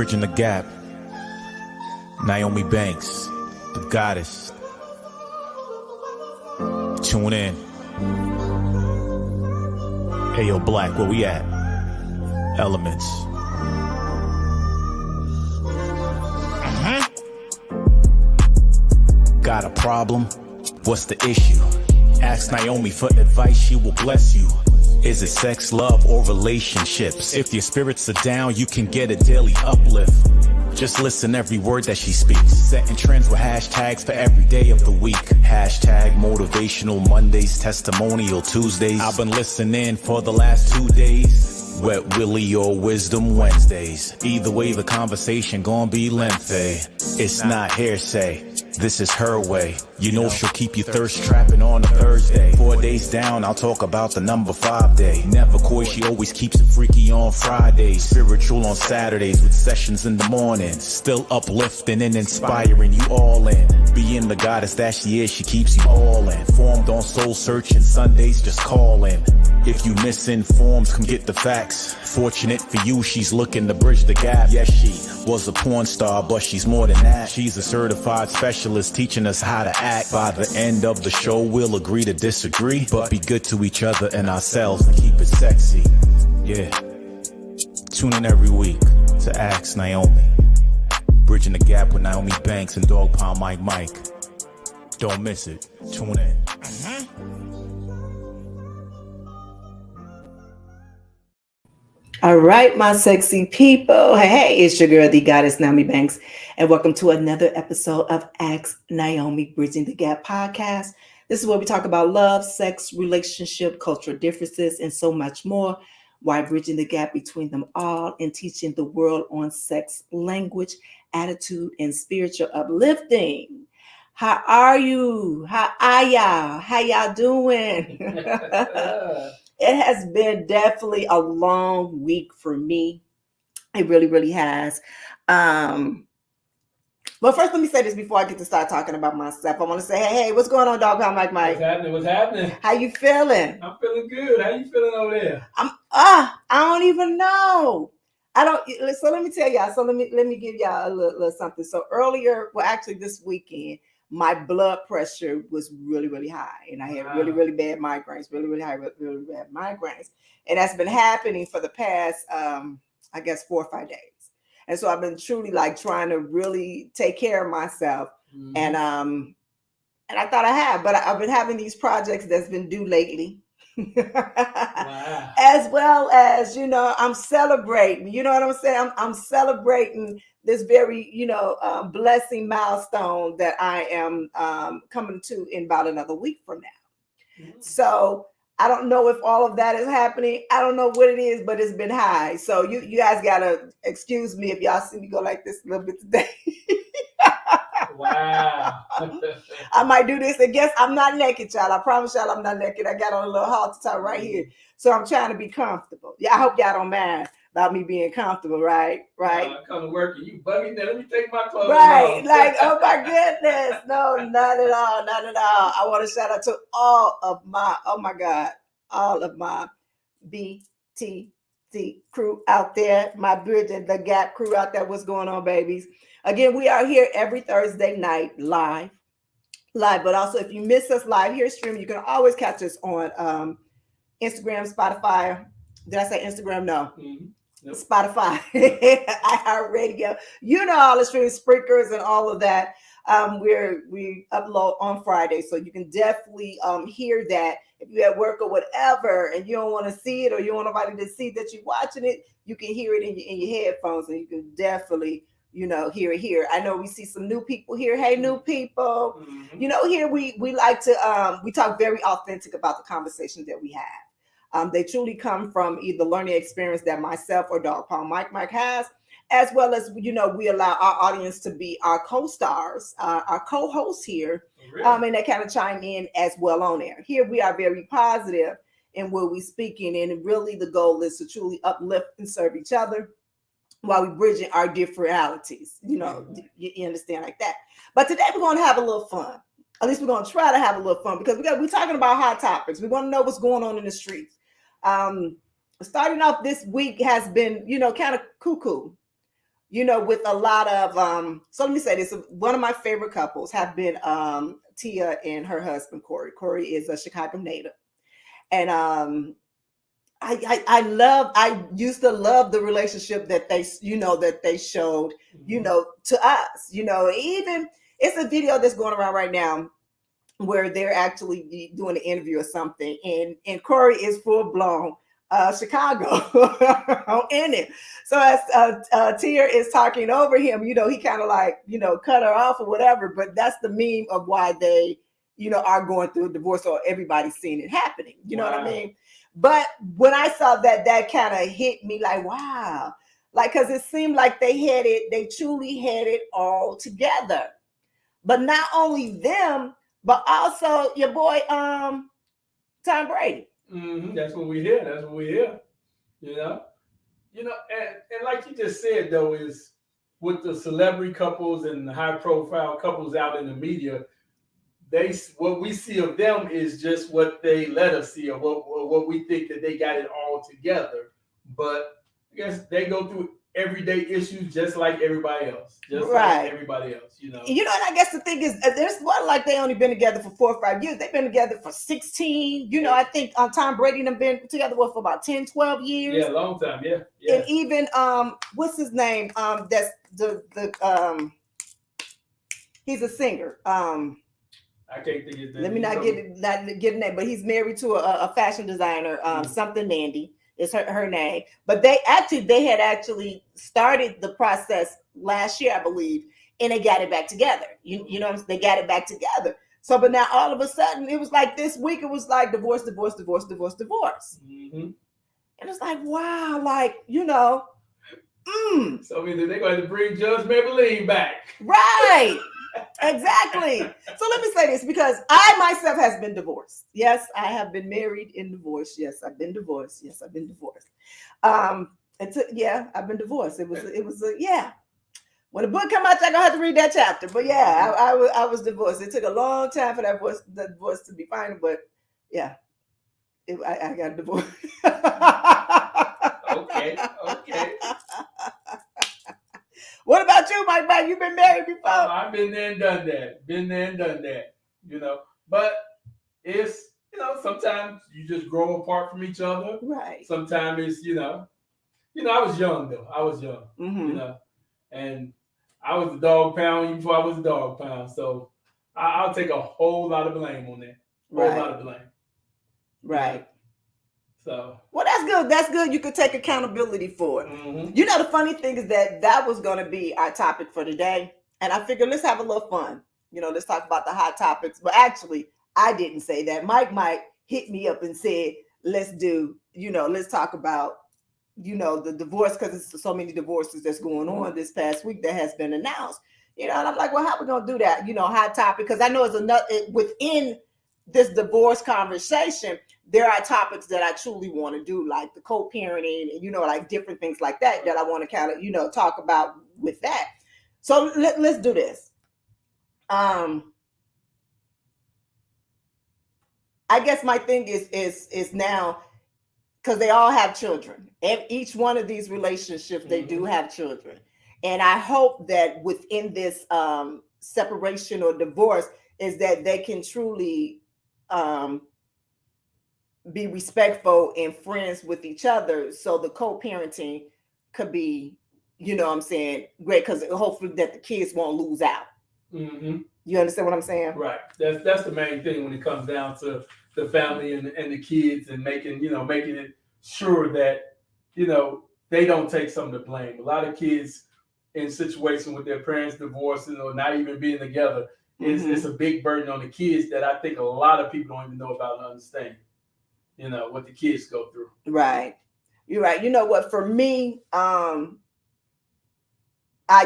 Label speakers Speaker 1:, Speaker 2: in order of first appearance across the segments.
Speaker 1: Bridging the gap. Nyomi Banks, the goddess. Tune in. Hey yo, Black, where we at? Elements. Got a problem? What's the issue? Ask Nyomi for advice, she will bless you. Is it sex, love, or relationships? If your spirits are down, you can get a daily uplift. Just listen every word that she speaks. Setting trends with hashtags for every day of the week. Hashtag motivational Mondays, testimonial Tuesdays. I've been listening for the last 2 days. Wet Willie or Wisdom Wednesdays. Either way, the conversation gon' be lengthy. It's not hearsay, this is her way. You know she'll keep you thirst trapping on a Thursday. 4 days down, I'll talk about the number 5 day. Never coy, she always keeps it freaky on Fridays. Spiritual on Saturdays with sessions in the morning. Still uplifting and inspiring you all in. Being the goddess that she is, she keeps you all in. Formed on soul searching Sundays, just call in. If you misinformed, come get the facts. Fortunate for you, she's looking to bridge the gap. Yes, she was a porn star, but she's more than that. She's a certified specialist teaching us how to act. By the end of the show, we'll agree to disagree, but be good to each other and ourselves and keep it sexy. Yeah. Tune in every week to Ask Nyomi. Bridging the gap with Nyomi Banks and Dog Pound Mike. Don't miss it. Tune in.
Speaker 2: All right, my sexy people. Hey, it's your girl, the goddess Nyomi Banks, and welcome to another episode of Ask Nyomi Bridging the Gap podcast. This is where we talk about love, sex, relationship, cultural differences, and so much more, while bridging the gap between them all and teaching the world on sex, language, attitude, and spiritual uplifting. How are you? How are y'all? How y'all doing? It has been definitely a long week for me. It really, really has. But first, let me say this before I get to start talking about myself. I want to say, hey, what's going on, Dog Pound Mike?
Speaker 3: What's happening? What's happening?
Speaker 2: How you feeling?
Speaker 3: I'm feeling good. How you feeling over there?
Speaker 2: I don't even know. So let me tell y'all. So let me give y'all a little something. So earlier, well, actually this weekend, my blood pressure was really, really high, and I had really, really bad migraines, really, really high, really bad migraines, and that's been happening for the past, I guess, 4 or 5 days. And so I've been truly like trying to really take care of myself, and I thought I have, but I've been having these projects that's been due lately. Wow. As well as, I'm celebrating, you know what I'm saying? I'm celebrating this very, blessing milestone that I am coming to in about another week from now. Mm-hmm. So I don't know if all of that is happening. I don't know what it is, but it's been high. So you guys gotta excuse me if y'all see me go like this a little bit today.
Speaker 3: Wow.
Speaker 2: I might do this. I guess I'm not naked, y'all. I promise y'all I'm not naked. I got on a little halter top right here. So I'm trying to be comfortable. Yeah, I hope y'all don't mind about me being comfortable, right?
Speaker 3: I come to work and you bugging that. Let me take my clothes
Speaker 2: right.
Speaker 3: off.
Speaker 2: Like, oh my goodness. No, not at all. Not at all. I want to shout out to all of my BTT crew out there, my Bridging the Gap crew out there. What's going on, babies? Again, we are here every Thursday night live, but also if you miss us live here streaming, you can always catch us on Instagram, Spotify. Did I say Instagram? No. Mm-hmm. Nope. Spotify, iHeartRadio, all the streaming Sprinkers and all of that. We upload on Friday, so you can definitely hear that. If you're at work or whatever, and you don't want to see it, or you don't want nobody to see that you're watching it, you can hear it in your headphones, and you can definitely hear it here. I know we see some new people here. Hey, new people. Mm-hmm. Here we like to we talk very authentic about the conversations that we have. They truly come from either learning experience that myself or Dog Pound Mike has, as well as, we allow our audience to be our co-stars, our co-hosts here, and they kind of chime in as well on there. Here we are very positive in what we're speaking, and really the goal is to truly uplift and serve each other while we're bridging our different realities. You understand like that. But today we're going to have a little fun. At least we're going to try to have a little fun, because we're talking about hot topics. We want to know what's going on in the streets. Starting off this week has been, kind of cuckoo. with a lot of so let me say this. One of my favorite couples have been Tia and her husband Corey. Corey is a Chicago native. And I used to love the relationship that they showed, to us. Even it's a video that's going around right now where they're actually doing an interview or something, and Corey is full blown Chicago in it. So as Tia is talking over him, he kind of like, cut her off or whatever. But that's the meme of why they, are going through a divorce, or everybody's seeing it happening. You know what I mean? But when I saw that kind of hit me like, wow, like, because it seemed like they truly had it all together. But not only them, but also your boy Tom Brady.
Speaker 3: That's what we hear. That's what we hear. And like you just said though, is with the celebrity couples and the high profile couples out in the media, what we see of them is just what they let us see, or what we think that they got it all together. But I guess they go through everyday issues just like everybody else. Like everybody else,
Speaker 2: And I guess the thing is, there's one like they only been together for 4 or 5 years. They've been together for 16. I think Tom Brady and them been together for about 10, 12 years.
Speaker 3: Yeah, a long time. Yeah.
Speaker 2: And even what's his name? That's the he's a singer.
Speaker 3: I can't think of his name.
Speaker 2: Let me not get a name, but he's married to a fashion designer, something Nandy is her name. But they had actually started the process last year, I believe, and they got it back together. You know, they got it back together. So, but now all of a sudden, it was like this week, it was like divorce.
Speaker 3: Mm-hmm.
Speaker 2: And it's like, wow, like,
Speaker 3: So they're going to bring Judge Maybelline back.
Speaker 2: Right. Exactly. So let me say this, because I myself has been divorced. Yes, I have been married and divorced. Yes, I've been divorced. I've been divorced. I've been divorced. It was when the book come out, I'm gonna have to read that chapter. But yeah, I was divorced. It took a long time for that divorce to be final, but yeah, I got divorced.
Speaker 3: Okay.
Speaker 2: What about you, Mike? You been married before?
Speaker 3: I've been there and done that. But it's, sometimes you just grow apart from each other.
Speaker 2: Right.
Speaker 3: Sometimes it's, I was young though.
Speaker 2: Mm-hmm.
Speaker 3: And I was a dog pound even before I was a dog pound. So I'll take a whole lot of blame on that. Whole lot of blame.
Speaker 2: Right.
Speaker 3: So.
Speaker 2: Well, that's good. That's good. You could take accountability for it.
Speaker 3: Mm-hmm.
Speaker 2: The funny thing is that was going to be our topic for today. And I figured let's have a little fun. Let's talk about the hot topics. But actually, I didn't say that. Mike hit me up and said, let's talk about, the divorce, because it's so many divorces that's going on this past week that has been announced. And I'm like, well, how are we going to do that? Hot topic. Because I know within this divorce conversation, there are topics that I truly want to do, like the co-parenting and, like different things like that I want to kind of, talk about with that. So let's do this. I guess my thing is now, because they all have children. And each one of these relationships, they do have children. And I hope that within this separation or divorce is that they can truly be respectful and friends with each other, so the co-parenting could be, great, because hopefully that the kids won't lose out.
Speaker 3: Mm-hmm.
Speaker 2: You understand what I'm saying?
Speaker 3: Right. That's the main thing when it comes down to the family and the kids, and making it sure that they don't take some of the blame. A lot of kids in situations with their parents divorcing or not even being together, it's a big burden on the kids that I think a lot of people don't even know about and understand. What the kids go through. Right.
Speaker 2: You're right. You know what? For me, I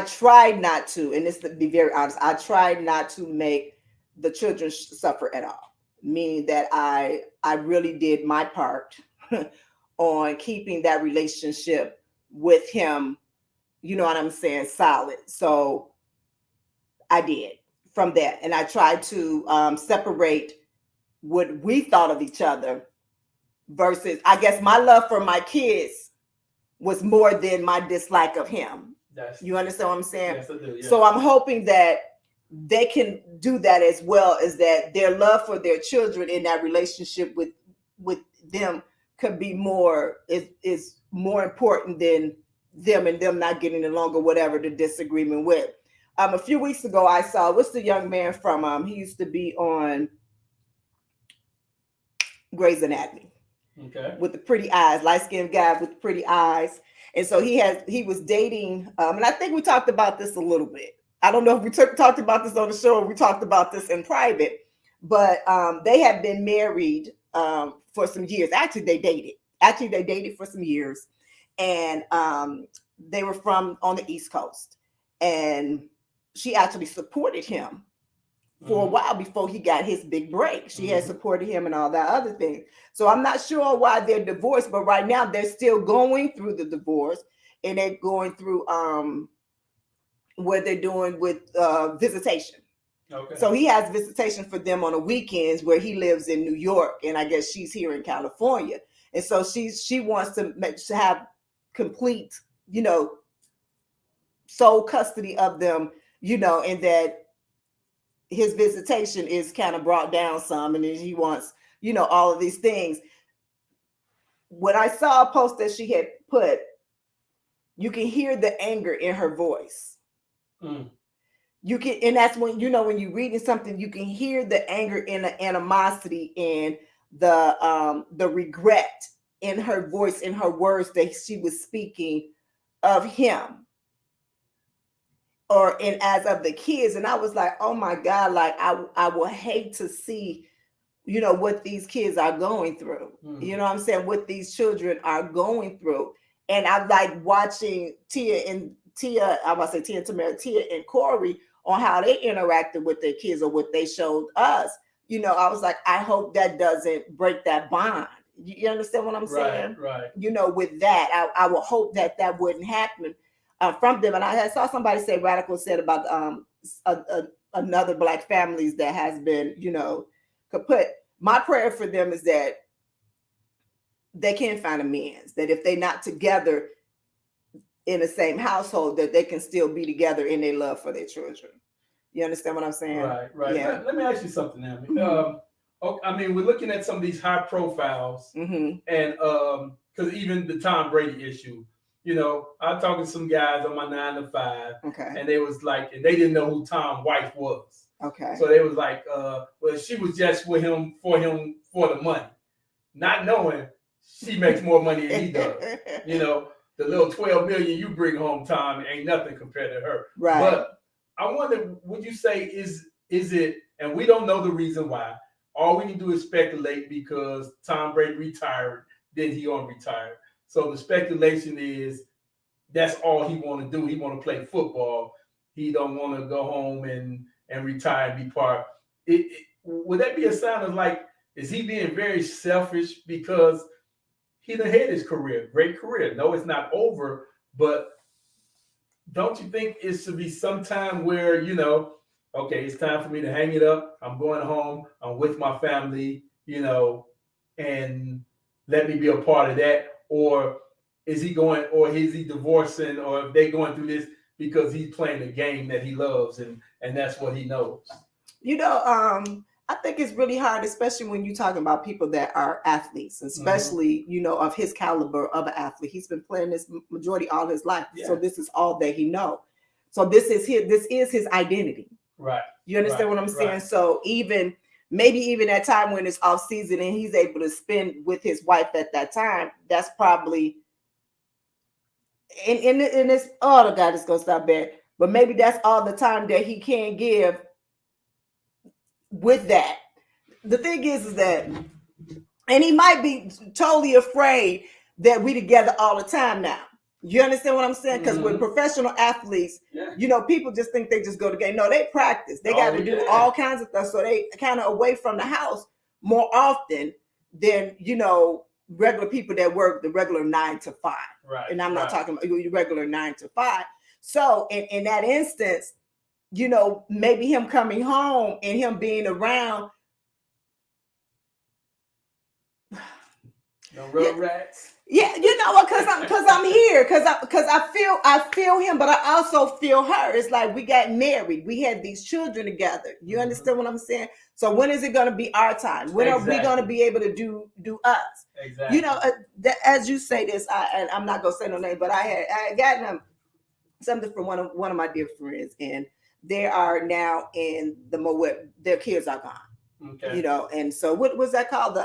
Speaker 2: tried not to, and this to be very honest, I tried not to make the children suffer at all. Meaning that I really did my part on keeping that relationship with him, you know what I'm saying, solid. So I did from that. And I tried to separate what we thought of each other versus, I guess, my love for my kids was more than my dislike of him. You understand what I'm saying?
Speaker 3: Yes, I do. Yeah.
Speaker 2: So I'm hoping that they can do that as well, as that their love for their children in that relationship with them could be more is more important than them and them not getting along or whatever the disagreement with. A few weeks ago I saw, what's the young man from he used to be on Grey's Anatomy.
Speaker 3: Okay.
Speaker 2: With the pretty eyes, light-skinned guy with the pretty eyes. And so he was dating, and I think we talked about this a little bit. I don't know if we talked about this on the show or we talked about this in private, but they had been married for some years. Actually, they dated for some years, and they were from on the East Coast, and she actually supported him for a while before he got his big break. She had supported him and all that other thing. So I'm not sure why they're divorced, but right now they're still going through the divorce, and they're going through what they're doing with visitation.
Speaker 3: Okay.
Speaker 2: So he has visitation for them on the weekends where he lives in New York, and I guess she's here in California. And so she wants to have complete, sole custody of them, and that his visitation is kind of brought down some, and then he wants, all of these things. When I saw a post that she had put, you can hear the anger in her voice. You can, and that's when, when you're reading something, you can hear the anger and the animosity and the regret in her voice, in her words that she was speaking of him. And as of the kids. And I was like, oh my God, like I will hate to see, what these kids are going through. You know what I'm saying? What these children are going through. And I like watching Tia and Tamara, Tia and Corey on how they interacted with their kids or what they showed us. I was like, I hope that doesn't break that bond. You understand what I'm saying?
Speaker 3: Right.
Speaker 2: With that, I will hope that wouldn't happen. From them. And I saw somebody say, Radical said about another Black families that has been, kaput. My prayer for them is that they can find amends, that if they're not together in the same household, that they can still be together in their love for their children. You understand what I'm saying?
Speaker 3: Right.
Speaker 2: Yeah.
Speaker 3: Let me ask you something now. We're looking at some of these high profiles, and because even the Tom Brady issue, I'm talking to some guys on my 9 to 5, and they was like, and they didn't know who Tom's wife was.
Speaker 2: Okay.
Speaker 3: So they was like, well, she was just with him for the money, not knowing she makes more money than he does. The little 12 million you bring home, Tom, ain't nothing compared to her.
Speaker 2: Right.
Speaker 3: But I wonder, would you say is it? And we don't know the reason why. All we can do is speculate because Tom Brady retired, then he gonna retire. So the speculation is that's all he want to do. He want to play football. He don't want to go home and retire and be part. Would that be a sign of like, is he being very selfish because he done had his career, great career? No, it's not over, but don't you think it should be some time where, okay, it's time for me to hang it up. I'm going home. I'm with my family, and let me be a part of that. Or is he divorcing, or are they going through this because he's playing a game that he loves and that's what he knows?
Speaker 2: I think it's really hard, especially when you're talking about people that are athletes, especially, of his caliber of an athlete. He's been playing this majority all his life. Yeah. So this is all that he knows. So this is his identity.
Speaker 3: Right.
Speaker 2: You understand what I'm saying?
Speaker 3: Right.
Speaker 2: So maybe even at time when it's off season and he's able to spend with his wife at that time, that's probably in this, oh God, it's gonna stop bad. But maybe that's all the time that he can give with that. The thing is that, and he might be totally afraid that we together all the time now. You understand what I'm saying? Because with professional athletes, people just think they just go to game. No, they practice. They got to do all kinds of stuff. So they kind of away from the house more often than, regular people that work the regular 9 to 5.
Speaker 3: Right.
Speaker 2: And I'm not talking about your regular 9 to 5. So in that instance, maybe him coming home and him being around.
Speaker 3: No road rats.
Speaker 2: Yeah, you know what? Because I'm here. Because I feel him, but I also feel her. It's like we got married. We had these children together. You understand what I'm saying? So when is it going to be our time? When are we going to be able to do us?
Speaker 3: Exactly.
Speaker 2: You know, as you say this, and I'm not going to say no name, but I had gotten something from one of my dear friends, and they are now in the Moet. Their kids are gone.
Speaker 3: Okay.
Speaker 2: You know, and so what was that called?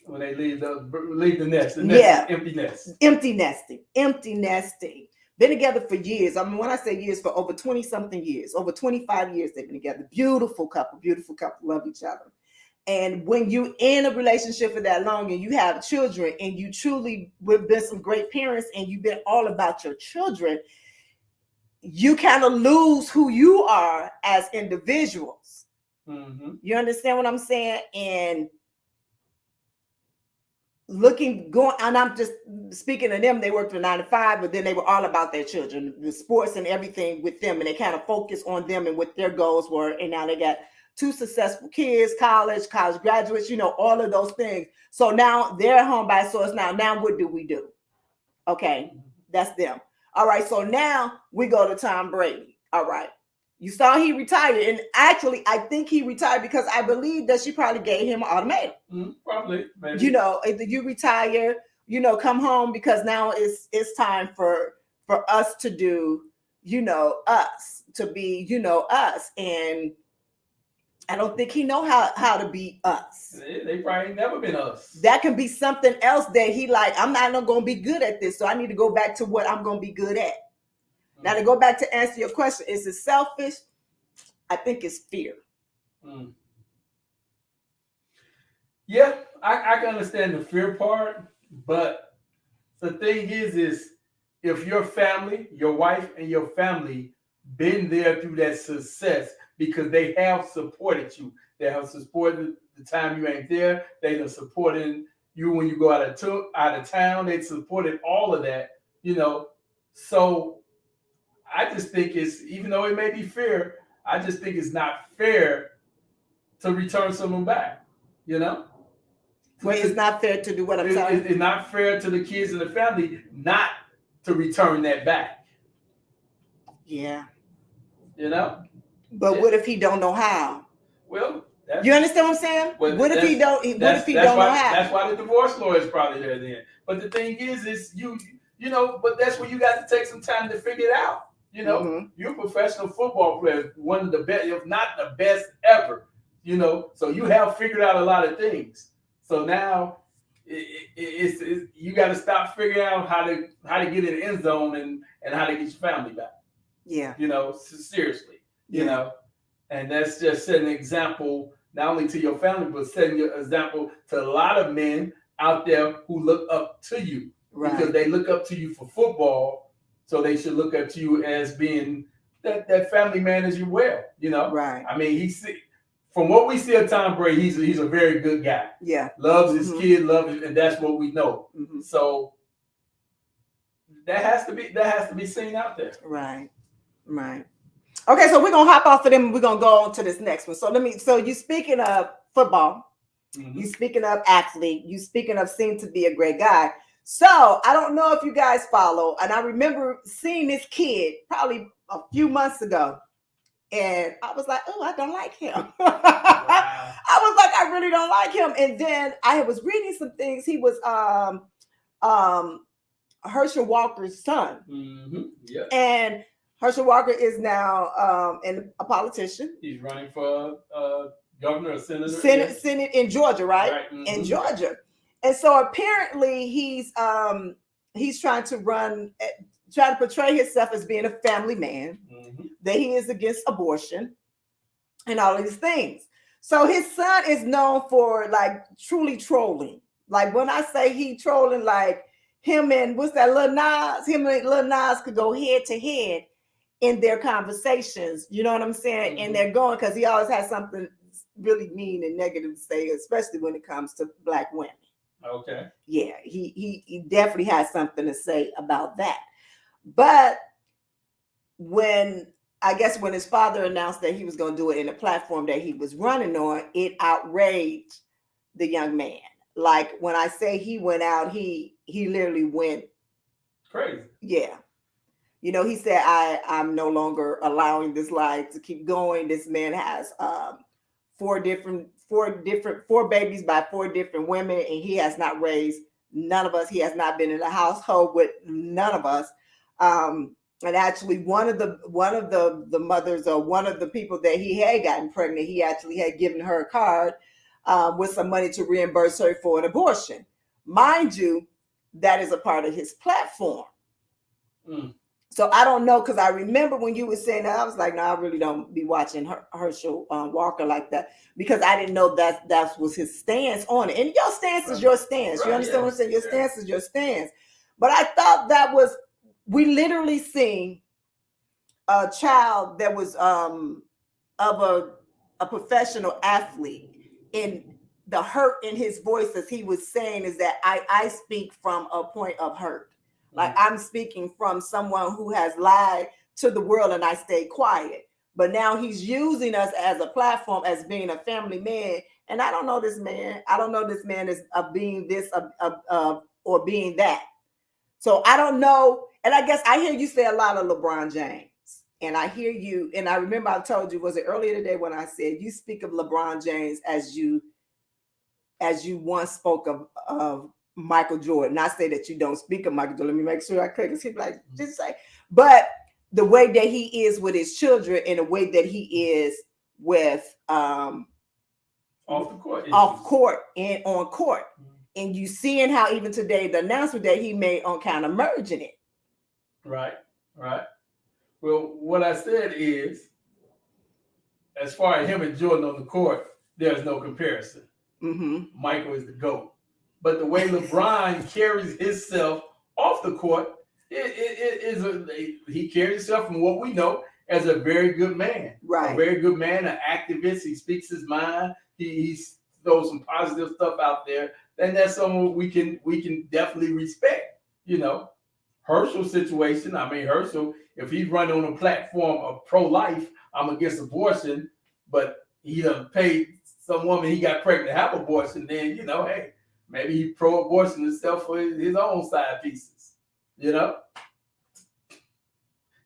Speaker 3: When they leave the nest, empty
Speaker 2: nesting. Been together for years. I mean, when I say years, for over 20 something years, over 25 years they've been together. Beautiful couple, love each other. And when you in a relationship for that long and you have children and you truly have been some great parents and you've been all about your children, you kind of lose who you are as individuals. Mm-hmm. You understand what I'm saying? And and I'm just speaking of them, they worked for 9 to 5, but then they were all about their children, the sports and everything with them, and they kind of focused on them and what their goals were. And now they got 2 successful kids, college graduates, you know, all of those things. So now they're home by source. Now what do we do? Okay, that's them. All right, so now we go to Tom Brady. All right. You saw he retired, and actually, I think he retired because I believe that she probably gave him an ultimatum.
Speaker 3: Probably, maybe.
Speaker 2: You know, either you retire, you know, come home because now it's time for us to do, you know, us to be, you know, us, and I don't think he know how to be us.
Speaker 3: They probably never been us.
Speaker 2: That can be something else that he like. I'm not going to be good at this, so I need to go back to what I'm going to be good at. Now, to go back to answer your question, is it selfish? I think it's fear.
Speaker 3: Yeah, I can understand the fear part, but the thing is if your family, your wife and your family been there through that success because they have supported you. They have supported the time you ain't there. They have supported you when you go out of town. They supported all of that, you know. So I just think even though it may be fair, I just think it's not fair to return someone back, you know?
Speaker 2: Well, it's not fair to do what I'm saying.
Speaker 3: It's not fair to the kids and the family not to return that back.
Speaker 2: Yeah.
Speaker 3: You know?
Speaker 2: But what if he don't know how?
Speaker 3: Well,
Speaker 2: you understand what I'm saying? What if he don't know how?
Speaker 3: That's why the divorce lawyer is probably there then. But the thing is you know, but that's where you got to take some time to figure it out. You know, You're a professional football player, one of the best, if not the best ever. You know, so you have figured out a lot of things. So now it's you got to stop figuring out how to get in the end zone and how to get your family back.
Speaker 2: Yeah.
Speaker 3: You know, seriously. You know, and that's just setting an example not only to your family, but setting an example to a lot of men out there who look up to you. Right. Because they look up to you for football. So they should look up to you as being that family man as well, you know?
Speaker 2: Right.
Speaker 3: I mean, from what we see of Tom Brady, he's a very good guy.
Speaker 2: Yeah.
Speaker 3: Loves his kid, and that's what we know. Mm-hmm. So that has to be seen out there.
Speaker 2: Right. Right. Okay, so we're gonna hop off of them and we're gonna go on to this next one. So you speaking of football, you speaking of athlete, you speaking of seem to be a great guy. So I don't know if you guys follow, and I remember seeing this kid probably a few months ago, and I was like, oh, I don't like him. Wow. I was like, I really don't like him. And then I was reading some things. He was Herschel Walker's son.
Speaker 3: Yeah.
Speaker 2: And Herschel Walker is now a politician.
Speaker 3: He's running for governor or senator.
Speaker 2: Senate in Georgia, right? In Georgia. And so apparently he's trying to portray himself as being a family man, that he is against abortion and all these things. So his son is known for like truly trolling. Like when I say he trolling, like him and what's that, Lil Nas? Him and Lil Nas could go head to head in their conversations. You know what I'm saying? And they're going because he always has something really mean and negative to say, especially when it comes to Black women.
Speaker 3: Okay.
Speaker 2: Yeah, he definitely has something to say about that. But when his father announced that he was going to do it in a platform that he was running on, it outraged the young man. Like when I say he went out, he literally went
Speaker 3: crazy.
Speaker 2: Yeah. You know, he said, I'm no longer allowing this lie to keep going. This man has four babies by 4 different women, and he has not raised none of us. He has not been in a household with none of us. And actually, one of the mothers, or one of the people that he had gotten pregnant, he actually had given her a card with some money to reimburse her for an abortion. Mind you, that is a part of his platform. So I don't know, because I remember when you were saying that, I was like, no, I really don't be watching Herschel Walker like that, because I didn't know that was his stance on it. And your stance is your stance. You understand what I'm saying? Your stance is your stance. But I thought that was, we literally seen a child that was of a professional athlete, in the hurt in his voice as he was saying is that I speak from a point of hurt. Like I'm speaking from someone who has lied to the world, and I stay quiet. But now he's using us as a platform, as being a family man. And I don't know this man. I don't know this man as being this or being that. So I don't know. And I guess I hear you say a lot of LeBron James. And I hear you. And I remember I told you, was it earlier today when I said you speak of LeBron James as you once spoke of Michael Jordan. I say that you don't speak of Michael Jordan. Let me make sure I click, because he's like, just say, but the way that he is with his children, and the way that he is with off court and on court. And you seeing how even today the announcement that he made on kind of merging it. Right.
Speaker 3: Well, what I said is, as far as him and Jordan on the court, there's no comparison. Michael is the GOAT. But the way LeBron carries himself off the court, he carries himself, from what we know, as a very good man.
Speaker 2: Right.
Speaker 3: A very good man, an activist. He speaks his mind. He throws some positive stuff out there. And that's someone we can definitely respect. You know, Herschel's situation. I mean, Herschel, if he's running on a platform of pro-life, I'm against abortion, but he done paid some woman he got pregnant to have abortion, then, you know, hey, maybe he pro-abortion himself for his own side pieces, you know?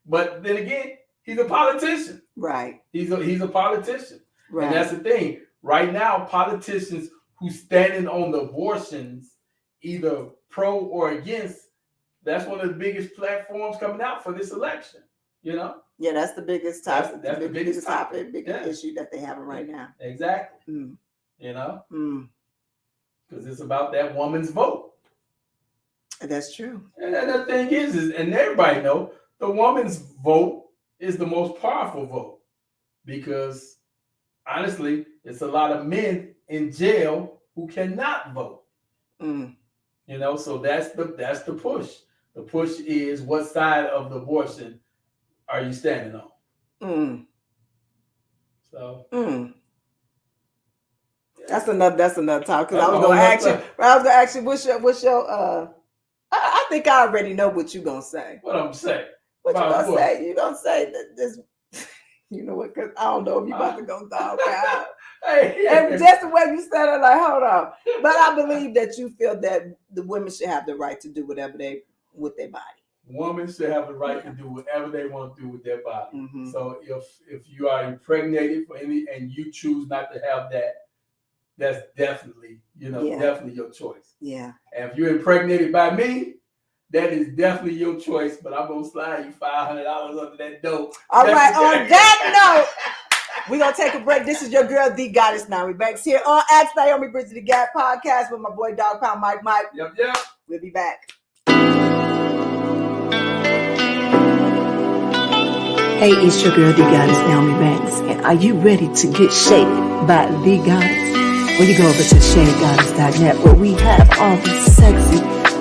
Speaker 3: But then again, he's a politician.
Speaker 2: Right.
Speaker 3: He's a politician.
Speaker 2: Right.
Speaker 3: And that's the thing. Right now, politicians who standing on the abortions, either pro or against, that's one of the biggest platforms coming out for this election, you know?
Speaker 2: Yeah, that's the biggest topic.
Speaker 3: That's the biggest topic.
Speaker 2: Biggest issue that they have right now.
Speaker 3: Exactly. You know? Because it's about that woman's vote.
Speaker 2: That's true.
Speaker 3: And the thing is, and everybody know, the woman's vote is the most powerful vote, because honestly, it's a lot of men in jail who cannot vote. You know, so that's the push. The push is, what side of the abortion are you standing on? So
Speaker 2: that's another topic. Because I was gonna ask you, what's your I think I already know what you're gonna say.
Speaker 3: What I'm saying?
Speaker 2: What you gonna say? You gonna say that this? You know what? Because I don't know if you about to go dog out. And just the way you said it, like, hold on. But I believe that you feel that the women should have the right to do whatever they with their body.
Speaker 3: Women should have the right to do whatever they want to do with their body. So if you are impregnated for any and you choose not to have that, that's definitely, definitely your choice.
Speaker 2: Yeah.
Speaker 3: And if you're impregnated by me, that is definitely your choice. But I'm gonna slide you $500 under that door.
Speaker 2: All right. On that note, we're gonna take a break. This is your girl, The Goddess Nyomi Banks, here on Ask Nyomi, Bridge to the Gap podcast with my boy Dog Pound Mike.
Speaker 3: Yep.
Speaker 2: We'll be back.
Speaker 4: Hey, it's your girl, The Goddess Nyomi Banks, and are you ready to get shaped by The Goddess? Well, you go over to shadegoddess.net, where we have all the sexy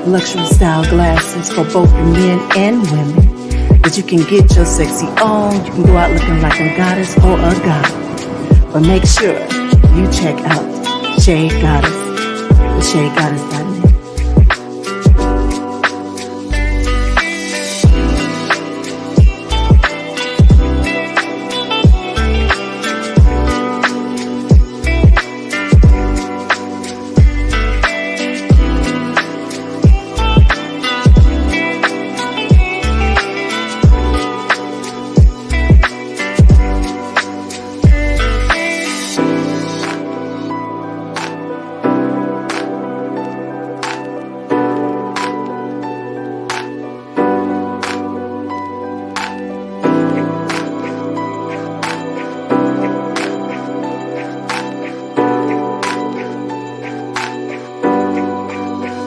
Speaker 4: luxury style glasses for both men and women, that you can get your sexy on. You can go out looking like a goddess or a god. But make sure you check out Shade Goddess at shadegoddess.net.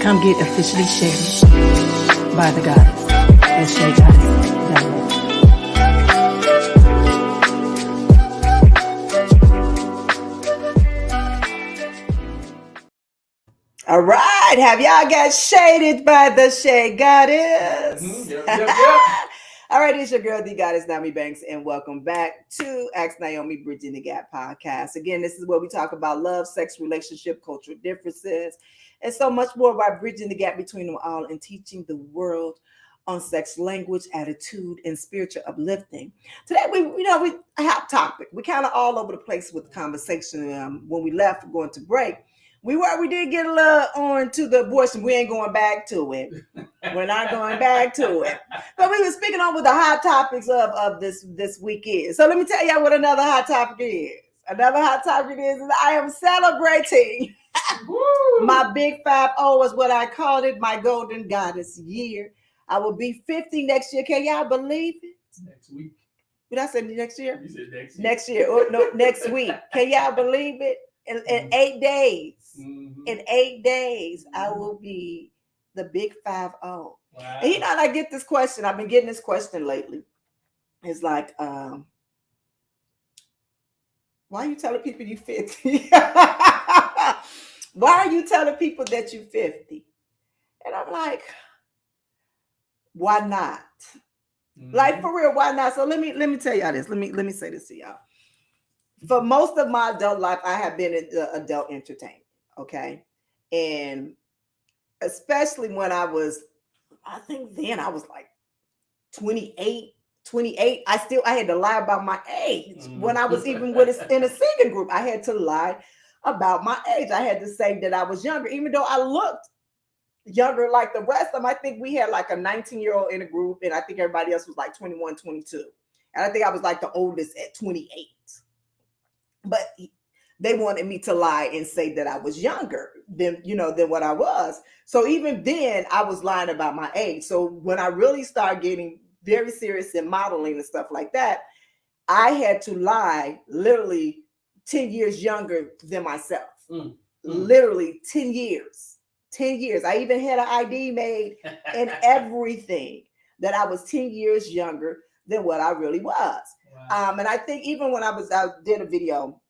Speaker 4: Come get officially shaded by the goddess at ShadeGoddess.net.
Speaker 2: All right, have y'all got shaded by the Shade Goddess?
Speaker 3: Yep.
Speaker 2: All right, it's your girl, the Goddess Nyomi Banks, and welcome back to Ask Nyomi Bridging the Gap podcast. Again, this is where we talk about love, sex, relationship, cultural differences, and so much more by bridging the gap between them all and teaching the world on sex, language, attitude, and spiritual uplifting. Today, we have topic. We kind of all over the place with the conversation. When we left, going to break. We did get a little on to the abortion. We ain't going back to it. We're not going back to it. But we were speaking on what the hot topics of this week is. So let me tell y'all what another hot topic is. Another hot topic is I am celebrating my big 5-0 is what I called it, my golden goddess year. I will be 50 next year. Can y'all believe it?
Speaker 3: Next week.
Speaker 2: Did I say next year?
Speaker 3: You said next year.
Speaker 2: Next year. Or no, next week. Can y'all believe it? In 8 days.
Speaker 3: Mm-hmm.
Speaker 2: In 8 days, I will be the big 5-0.
Speaker 3: Wow.
Speaker 2: And you know, I get this question. I've been getting this question lately. It's like, why are you telling people you 50? Why are you telling people that you're 50? And I'm like, why not?
Speaker 3: Mm-hmm.
Speaker 2: Like, for real, why not? So let me tell y'all this. Let me say this to y'all. For most of my adult life, I have been in adult entertainment. Okay. And especially when I think then I was like 28. I had to lie about my age. When I was even in a singing group, I had to lie about my age. I had to say that I was younger, even though I looked younger like the rest of them. I think we had like a 19-year-old in a group, and I think everybody else was like 21, 22. And I think I was like the oldest at 28. But they wanted me to lie and say that I was younger than what I was. So even then I was lying about my age. So when I really started getting very serious in modeling and stuff like that, I had to lie literally 10 years younger than myself. Literally 10 years. 10 years. I even had an ID made and everything that I was 10 years younger than what I really was. Wow. And I think even when I did a video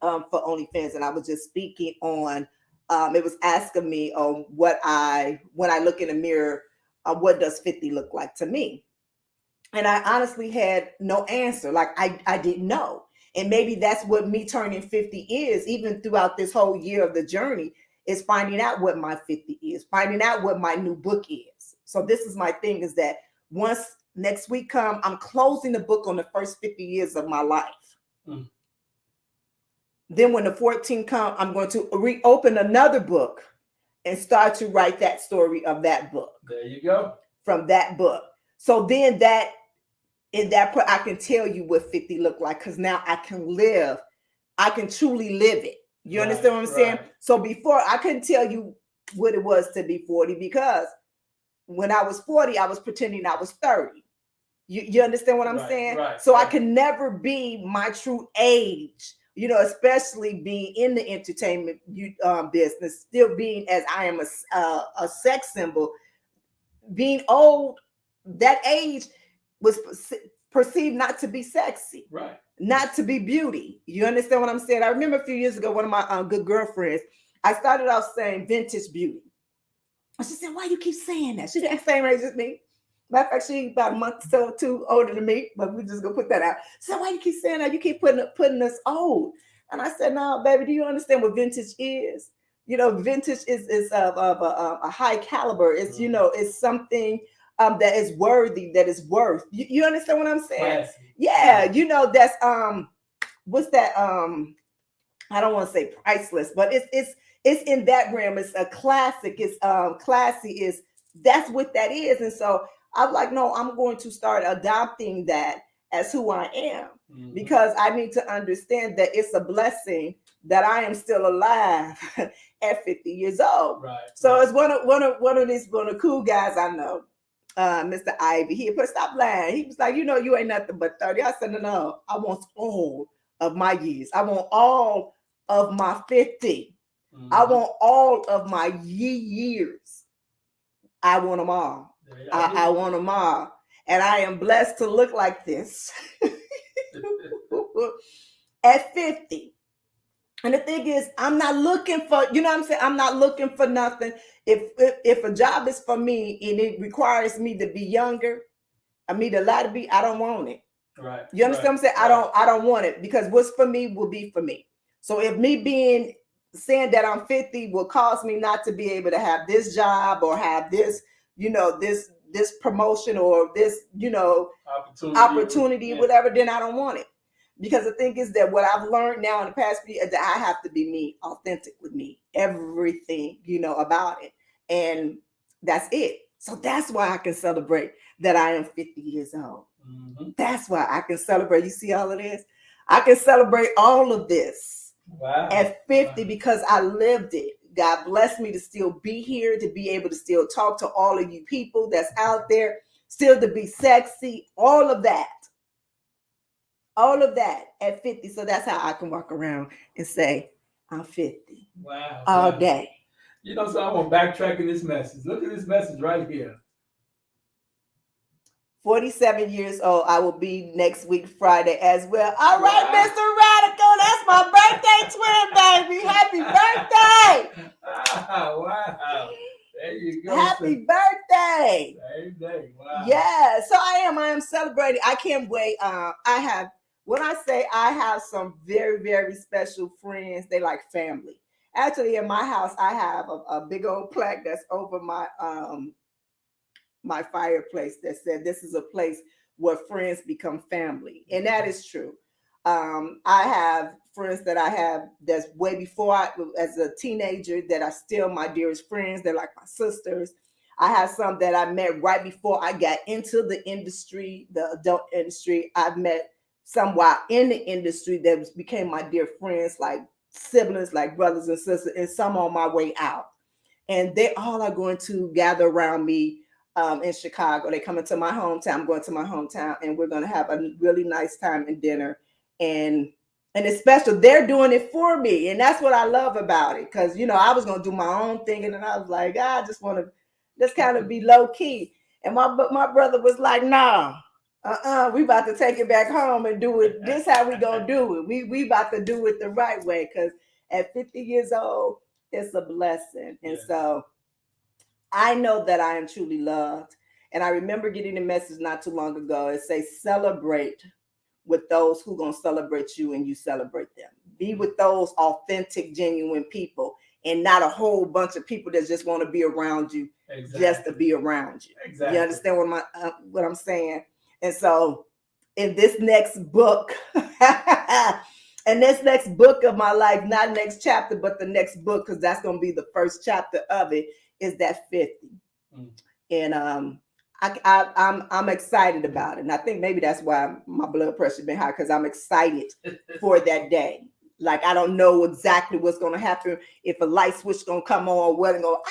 Speaker 2: for OnlyFans, and I was just speaking on, it was asking me on when I look in the mirror, what does 50 look like to me? And I honestly had no answer. Like I didn't know. And maybe that's what me turning 50 is, even throughout this whole year of the journey, is finding out what my 50 is, finding out what my new book is. So this is my thing, is that once next week come, I'm closing the book on the first 50 years of my life. Then when the 14 come, I'm going to reopen another book and start to write that story of that book.
Speaker 3: There you go.
Speaker 2: From that book. So then I can tell you what 50 look like, because now I can truly live it. You understand what I'm saying? So before, I couldn't tell you what it was to be 40, because when I was 40, I was pretending I was 30. You understand what I'm saying? So I can never be my true age, especially being in the entertainment business, still being as I am a sex symbol. Being old, that age was perceived not to be sexy, not to be beauty. You understand what I'm saying? I remember a few years ago, one of my good girlfriends, I started off saying vintage beauty. And she said, "Why you keep saying that?" She's the same age as me. Matter of fact, she's about a month or two older than me, but we're just gonna put that out. She said, "Why you keep saying that? You keep putting us old." And I said, "No, baby, do you understand what vintage is? Vintage is of a high caliber. It's it's something that is worthy, that is worth. You understand what I'm saying?
Speaker 3: Classic.
Speaker 2: Yeah, that's what's that? I don't want to say priceless, but it's in that realm. It's a classic. It's classy. That's what that is. And so I'm like, no, I'm going to start adopting that as who I am, because I need to understand that it's a blessing that I am still alive at 50 years old. So it's one of these cool guys I know, Mr. Ivy. He put, "Stop lying." He was like, "You ain't nothing but 30. I said, "No. I want all of my years. I want all of my 50. I want all of my years. I want them all. I want them all. And I am blessed to look like this at 50. And the thing is, I'm not looking for, you know what I'm saying? I'm not looking for nothing. If a job is for me and it requires me to be younger, I don't want it.
Speaker 3: Right.
Speaker 2: You understand what I'm saying? Right. I don't want it, because what's for me will be for me. So if me saying that I'm 50 will cause me not to be able to have this job or have this, this promotion or this, opportunity, whatever, then I don't want it. Because the thing is that what I've learned now in the past few years, that I have to be me, authentic with me, everything, about it. And that's it. So that's why I can celebrate that I am 50 years old. Mm-hmm. That's why I can celebrate. You see all of this? I can celebrate all of this at 50 because I lived it. God blessed me to still be here, to be able to still talk to all of you people that's out there, still to be sexy, all of that. All of that at 50. So that's how I can walk around and say, I'm 50.
Speaker 3: Wow.
Speaker 2: All day.
Speaker 3: So I'm going to backtrack in this message. Look at this message right here.
Speaker 2: 47 years old. I will be next week, Friday as well. All right, Mr. Radical. That's my birthday twin, baby. Happy birthday.
Speaker 3: Wow. There you go.
Speaker 2: Happy birthday.
Speaker 3: Same day. Wow.
Speaker 2: Yeah. So I am celebrating. I can't wait. When I say I have some very, very special friends, they like family. Actually, in my house, I have a big old plaque that's over my fireplace that said, this is a place where friends become family. And that is true. I have friends that I have that's way before as a teenager, that are still my dearest friends. They're like my sisters. I have some that I met right before I got into the industry, the adult industry. I've met some while in the industry that became my dear friends, like siblings, like brothers and sisters, and some on my way out. And they all are going to gather around me in Chicago. They come into my hometown. I'm going to my hometown, and we're going to have a really nice time and dinner. And it's special. They're doing it for me. And that's what I love about it. Because, I was going to do my own thing. And then I was like, I just want to just kind of be low key. And my brother was like, nah, we about to take it back home and do it. This how we going to do it. We about to do it the right way. Because at 50 years old, it's a blessing. And so I know that I am truly loved. And I remember getting a message not too long ago. It says, celebrate with those who going to celebrate you and you celebrate them. Be with those authentic, genuine people, and not a whole bunch of people that just want to be around you just to be around you. Exactly. You understand what I'm saying? And so in this next book, and this next book of my life, not next chapter, but the next book, because that's going to be the first chapter of it, is that 50. And I'm excited about it. And I think maybe that's why my blood pressure been high, because I'm excited for that day. Like, I don't know exactly what's going to happen, if a light switch going to come on, what and go,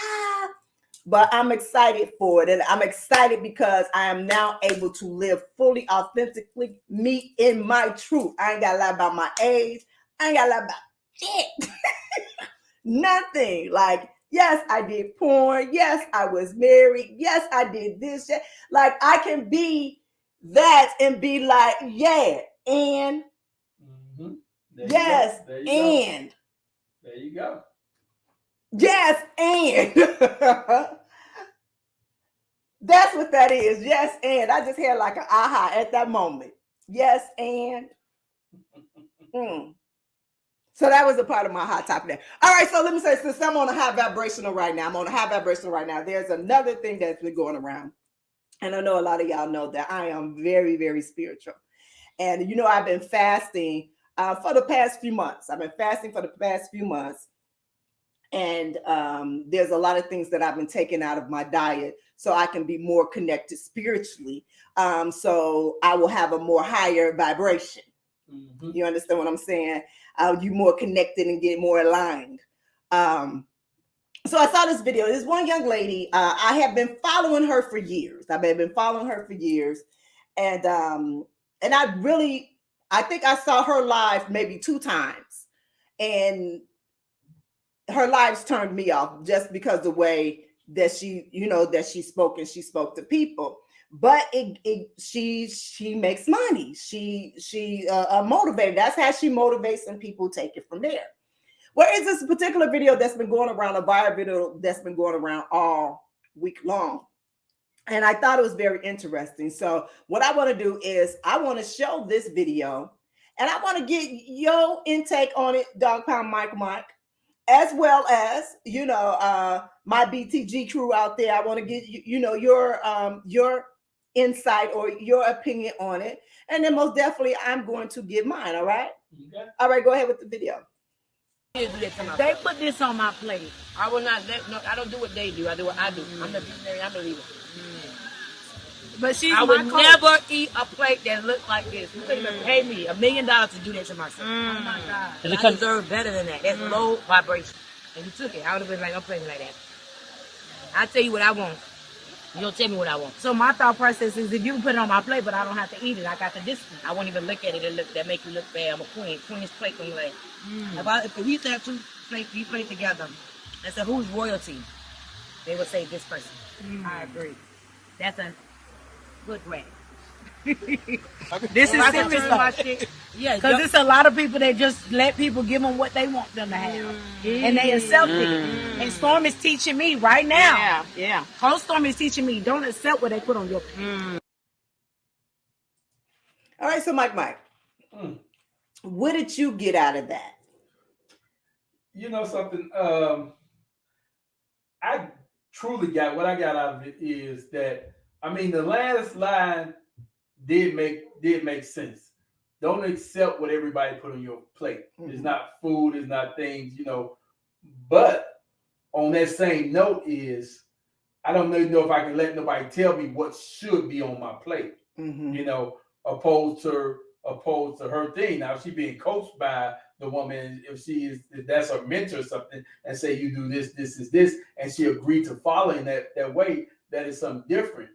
Speaker 2: but I'm excited for it. And I'm excited because I am now able to live fully, authentically, me in my truth. I ain't got to lie about my age. I ain't got to lie about shit. Nothing. Like, yes, I did porn. Yes, I was married. Yes, I did this. Like, I can be that and be like, yeah, and yes, and
Speaker 3: there you go.
Speaker 2: Yes, and that's what that is. Yes, and I just had like an aha at that moment. Yes, and So that was a part of my hot topic there. All right, so let me say, since I'm on a high vibrational right now, there's another thing that's been going around. And I know a lot of y'all know that I am very, very spiritual. And, I've been fasting for the past few months. And there's a lot of things that I've been taking out of my diet so I can be more connected spiritually. So I will have a more higher vibration. Mm-hmm. You understand what I'm saying? You more connected and get more aligned. So I saw this video. This one young lady, I have been following her for years. And I think I saw her live maybe 2 times. And her lives turned me off just because the way that she, that she spoke and she spoke to people. But she makes money. She motivated. That's how she motivates, and people take it from there. Where is this particular video that's been going around, a viral video that's been going around all week long? And I thought it was very interesting. So what I want to do is I want to show this video, and I want to get your intake on it, Dog Pound Mike, as well as, my BTG crew out there. I want to get, your insight or your opinion on it. And then most definitely I'm going to give mine. All right.
Speaker 3: Okay.
Speaker 2: All right. Go ahead with the video.
Speaker 5: They put this on my plate. I will not let no. I don't do what they do. I do what I do. I'm the visionary. I'm the leader.
Speaker 6: But she's
Speaker 5: I
Speaker 6: my
Speaker 5: would
Speaker 6: coach.
Speaker 5: never eat a plate that looked like this. You couldn't even pay me $1 million to do that to myself.
Speaker 6: Oh my God.
Speaker 5: I deserve better than that. That's low vibration. And you took it. I would have been like, I'm playing like that. I tell you what I want. You don't tell me what I want.
Speaker 6: So my thought process is, if you put it on my plate, but I don't have to eat it, I got the discipline.
Speaker 5: I won't even look at it and look that make you look bad. I'm a queen. Queen's plate when you like. If we used to have two plates together, I said, who's royalty? They would say this person. I agree. That's a good rat.
Speaker 6: This is
Speaker 5: I
Speaker 6: serious
Speaker 5: can
Speaker 6: though.
Speaker 5: my shit. Yeah,
Speaker 6: Because it's a lot of people that just let people give them what they want them to have. And they accept it. And Storm is teaching me right now.
Speaker 5: yeah.
Speaker 6: Coach Storm is teaching me, don't accept what they put on your plate.
Speaker 2: All right. So Mike, what did you get out of that?
Speaker 3: You know something? I truly got what I got out of it is that, I mean, the last line did make sense. Don't accept what everybody put on your plate. It's not food, it's not things, But on that same note is, I don't really know if I can let nobody tell me what should be on my plate. Opposed to her thing. Now, she being coached by the woman, if that's her mentor or something, and say you do this, this is this, and she agreed to following that way, that is something different.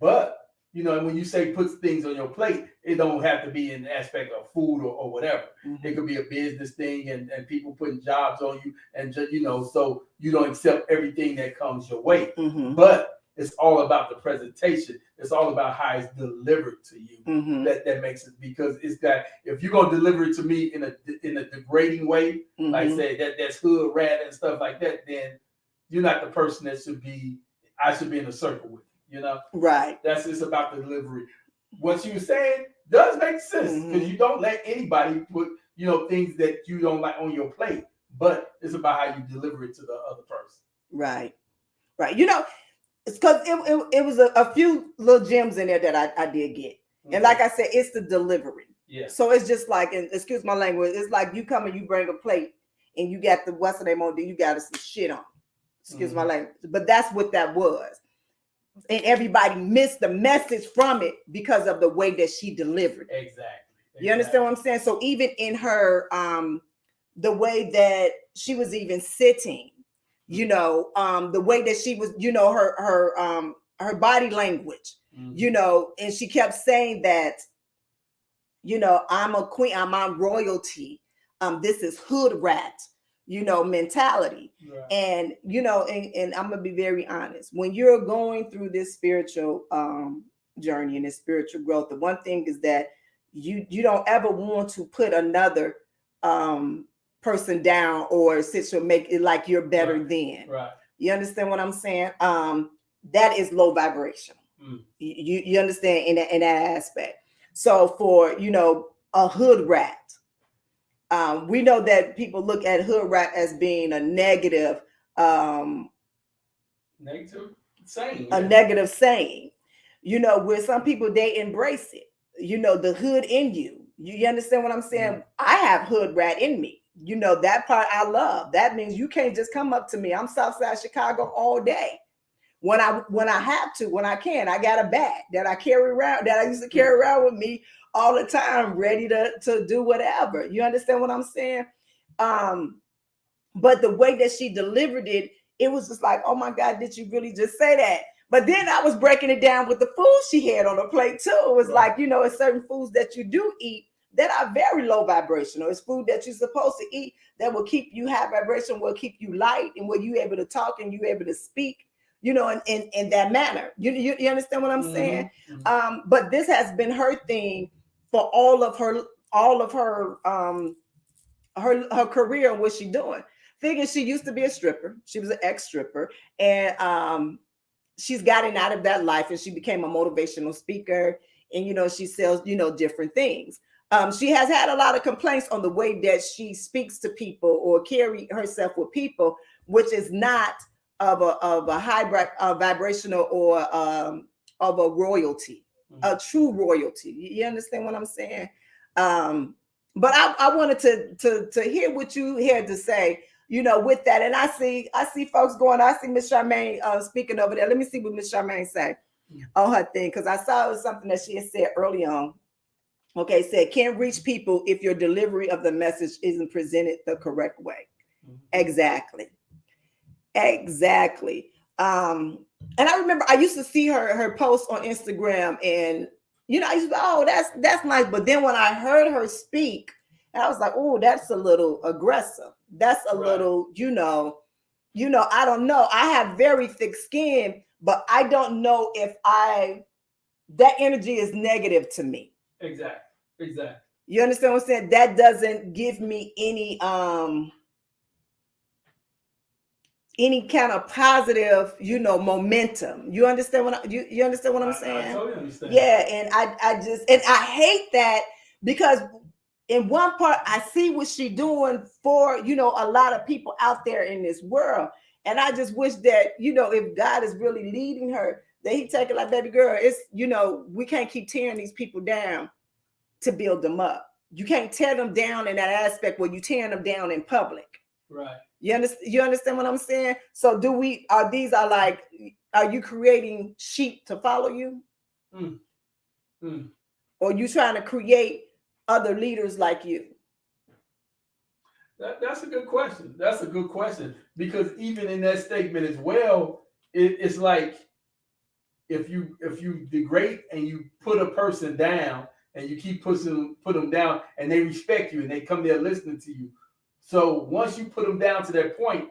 Speaker 3: But when you say put things on your plate, it don't have to be in the aspect of food or whatever. It could be a business thing and people putting jobs on you, and just, so you don't accept everything that comes your way. But it's all about the presentation. It's all about how it's delivered to you. That makes it, because it's that if you're gonna deliver it to me in a degrading way, like say that's hood rat and stuff like that, then you're not the person that I should be in a circle with. Right. It's about the delivery. What you were saying does make sense, because you don't let anybody put things that you don't like on your plate, but it's about how you deliver it to the other person.
Speaker 2: Right. It's because it was a few little gems in there that I did get. And like I said, it's the delivery. Yeah. So it's just like, and excuse my language, it's like you come and you bring a plate and you got what's the name on there, you got some shit on. Excuse my language. But that's what that was. And everybody missed the message from it because of the way that she delivered. Exactly. You understand what I'm saying? So even in her, the way that she was even sitting, the way that she was, her body language, and she kept saying that, I'm a queen, I'm on royalty. This is hood rat, mentality. Right. And, and I'm going to be very honest, when you're going through this spiritual journey and this spiritual growth, the one thing is that you don't ever want to put another person down or make it like you're better than. Right. You understand what I'm saying? That is low vibration. You understand in that aspect. So for a hood rat, we know that people look at hood rat as being a negative saying. A negative saying. Where some people, they embrace it. The hood in you. You understand what I'm saying? I have hood rat in me. That part I love. That means you can't just come up to me. I'm Southside Chicago all day. When I have to, when I can, I got a bag that I carry around, that I used to carry around with me all the time, ready to do whatever. You understand what I'm saying? But the way that she delivered it, it was just like, oh my God, did you really just say that? But then I was breaking it down with the food she had on her plate too. It was like, it's certain foods that you do eat, that are very low vibrational. It's food that you're supposed to eat that will keep you high vibration, will keep you light, and will you able to talk and you able to speak, you know, in that manner. You understand what I'm saying? But this has been her thing for all of her her career and what she's doing. Thinking she used to be a stripper. She was an ex-stripper, and she's gotten out of that life, and she became a motivational speaker, and you know, she sells, you know, different things. She has had a lot of complaints on the way that she speaks to people or carry herself with people, which is not of a high vibrational or of a royalty, a true royalty. You understand what I'm saying? But I wanted to hear what you had to say, you know, with that. And I see folks going. I see Miss Charmaine speaking over there. Let me see what Miss Charmaine say on her thing, because I saw it was something that she had said early on. Okay, said can't reach people if your delivery of the message isn't presented the correct way. Exactly. And I remember I used to see her post on Instagram, and you know, I used to, oh, that's nice. But then when I heard her speak, and I was like, oh, that's a little aggressive. That's a little, you know, I don't know. I have very thick skin, but I don't know if that energy is negative to me.
Speaker 3: Exactly.
Speaker 2: You understand what I'm saying? That doesn't give me any kind of positive, you know, momentum. You understand what you understand what I'm saying?
Speaker 3: I totally understand.
Speaker 2: Yeah, and I hate that, because in one part I see what she's doing for, you know, a lot of people out there in this world, and I just wish that, you know, if God is really leading her, that He take it like, baby girl, it's, you know, we can't keep tearing these people down to build them up. You can't tear them down in that aspect where you tearing them down in public.
Speaker 3: Right.
Speaker 2: You understand what I'm saying? So are you creating sheep to follow you? Or you trying to create other leaders like you?
Speaker 3: That's a good question. Because even in that statement as well, it's like if you degrade and you put a person down and you keep put them down, and they respect you and they come there listening to you. So once you put them down to that point,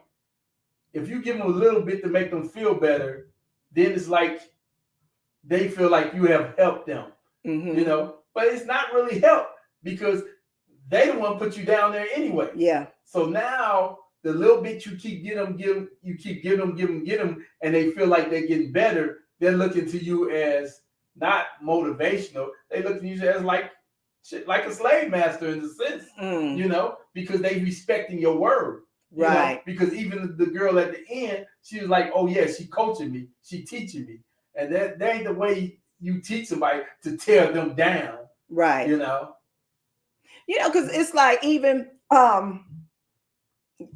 Speaker 3: if you give them a little bit to make them feel better, then it's like they feel like you have helped them, you know. But it's not really help, because they don't want to put you down there anyway.
Speaker 2: Yeah.
Speaker 3: So now the little bit you keep give them, and they feel like they're getting better. They're looking to you as not motivational. They look to you as like a slave master in a sense, you know, because they respecting your word.
Speaker 2: Right.
Speaker 3: Know? Because even the girl at the end, she was like, oh yeah, she coaching me, she teaching me. And that ain't the way you teach somebody, to tear them down.
Speaker 2: Right.
Speaker 3: You know,
Speaker 2: because it's like, even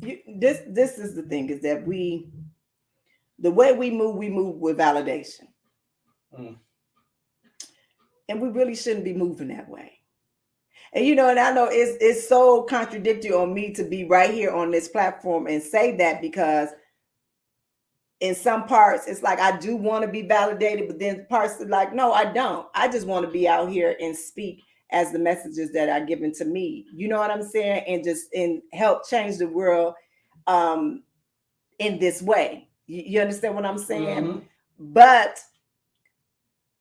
Speaker 2: this is the thing, is that the way we move with validation. And we really shouldn't be moving that way. And you know, and I know it's so contradictory on me to be right here on this platform and say that, because in some parts it's like I do want to be validated, but then parts are like, no, I don't. I just want to be out here and speak as the messages that are given to me. You know what I'm saying? And help change the world in this way. You understand what I'm saying? But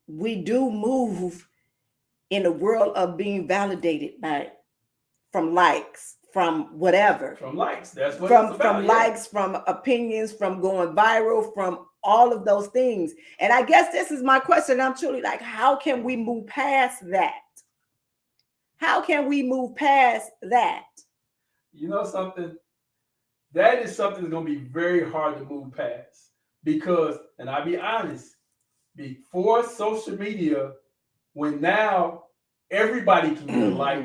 Speaker 2: we do move in a world of being validated from likes, from whatever.
Speaker 3: From likes. That's what
Speaker 2: from
Speaker 3: it's about.
Speaker 2: From likes, from opinions, from going viral, from all of those things. And I guess this is my question. I'm truly like, how can we move past that? How can we move past that?
Speaker 3: You know something? That is something that's going to be very hard to move past, because, and I'll be honest, before social media, when now everybody can get a like,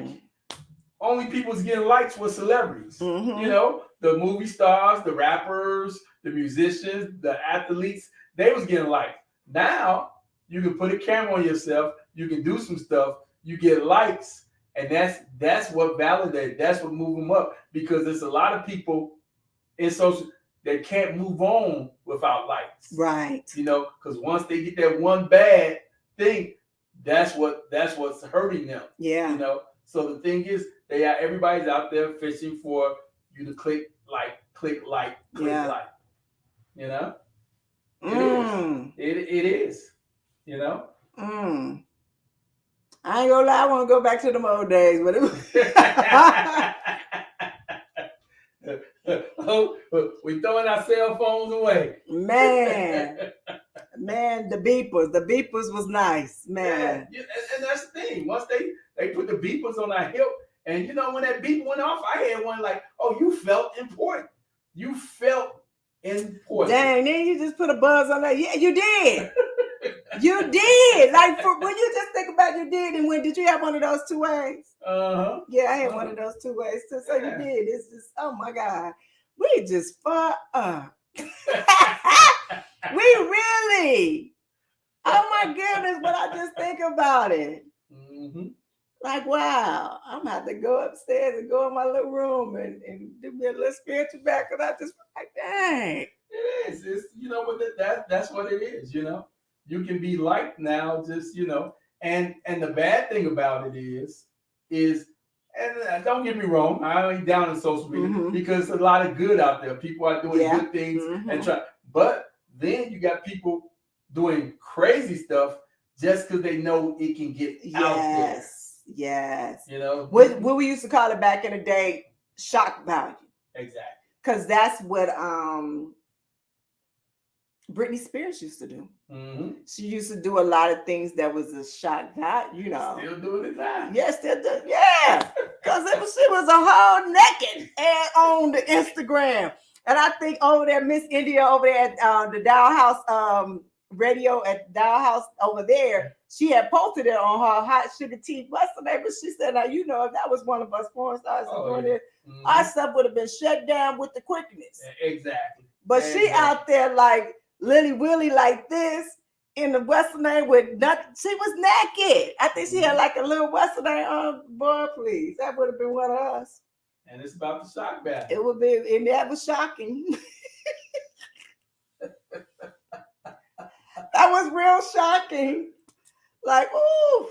Speaker 3: only people was getting likes were celebrities. You know, the movie stars, the rappers, the musicians, the athletes, they was getting likes. Now you can put a camera on yourself, you can do some stuff, you get likes, and that's what validates, that's what move them up, because there's a lot of people in social that can't move on without likes.
Speaker 2: Right.
Speaker 3: You know, because once they get that one bad thing, that's what's hurting them.
Speaker 2: Yeah.
Speaker 3: You know, So the thing is, everybody's out there fishing for you to click like.
Speaker 2: Yeah.
Speaker 3: You know,
Speaker 2: Mm.
Speaker 3: it is. You know.
Speaker 2: Mm. I ain't gonna lie, I want to go back to them old days, but it was
Speaker 3: oh, we throwing our cell phones away.
Speaker 2: Man, the beepers was nice, man.
Speaker 3: Yeah, and that's the thing. Once they put the beepers on our hip, and when that beep went off, I had one like, oh, you felt important. You felt important.
Speaker 2: Dang, then you just put a buzz on that. Yeah, you did. You did. Like when you just think about you did, and when did you have one of those 2 ways?
Speaker 3: Uh-huh.
Speaker 2: Yeah, I had one of those 2 ways too. So you did. It's just, oh my God. We just fuck up. We really. Oh my goodness, but I just think about it.
Speaker 3: Mm-hmm.
Speaker 2: Like, wow, I'm gonna have to go upstairs and go in my little room and do me a little spiritual back, because I just like, dang.
Speaker 3: It is. It's but that's what it is, You can be liked now, just and the bad thing about it is and don't get me wrong, I ain't down in social media because there's a lot of good out there. People are doing good things and try, but then you got people doing crazy stuff just because they know it can get out there.
Speaker 2: Yes.
Speaker 3: What
Speaker 2: we used to call it back in the day, shock value.
Speaker 3: Exactly.
Speaker 2: Because that's what Britney Spears used to do.
Speaker 3: Mm-hmm.
Speaker 2: She used to do a lot of things that was a shock value,
Speaker 3: Still doing it now.
Speaker 2: Yeah, still do. Yeah. Because she was a whole naked and on the Instagram. And I think over there, Miss India over there at the Dow House radio at Dow House over there, she had posted it on her Hot Sugar Tea. What's the name? But she said, now, if that was one of us porn stars doing it, our stuff would have been shut down with the quickness.
Speaker 3: Exactly.
Speaker 2: But she out there like Lily Willy like this in the Western name with nothing. She was naked. I think she had like a little Western name on. Boy, please. That would have been one of us.
Speaker 3: And it's about the shock value.
Speaker 2: It would be, and that was shocking. That was real shocking. Like, ooh,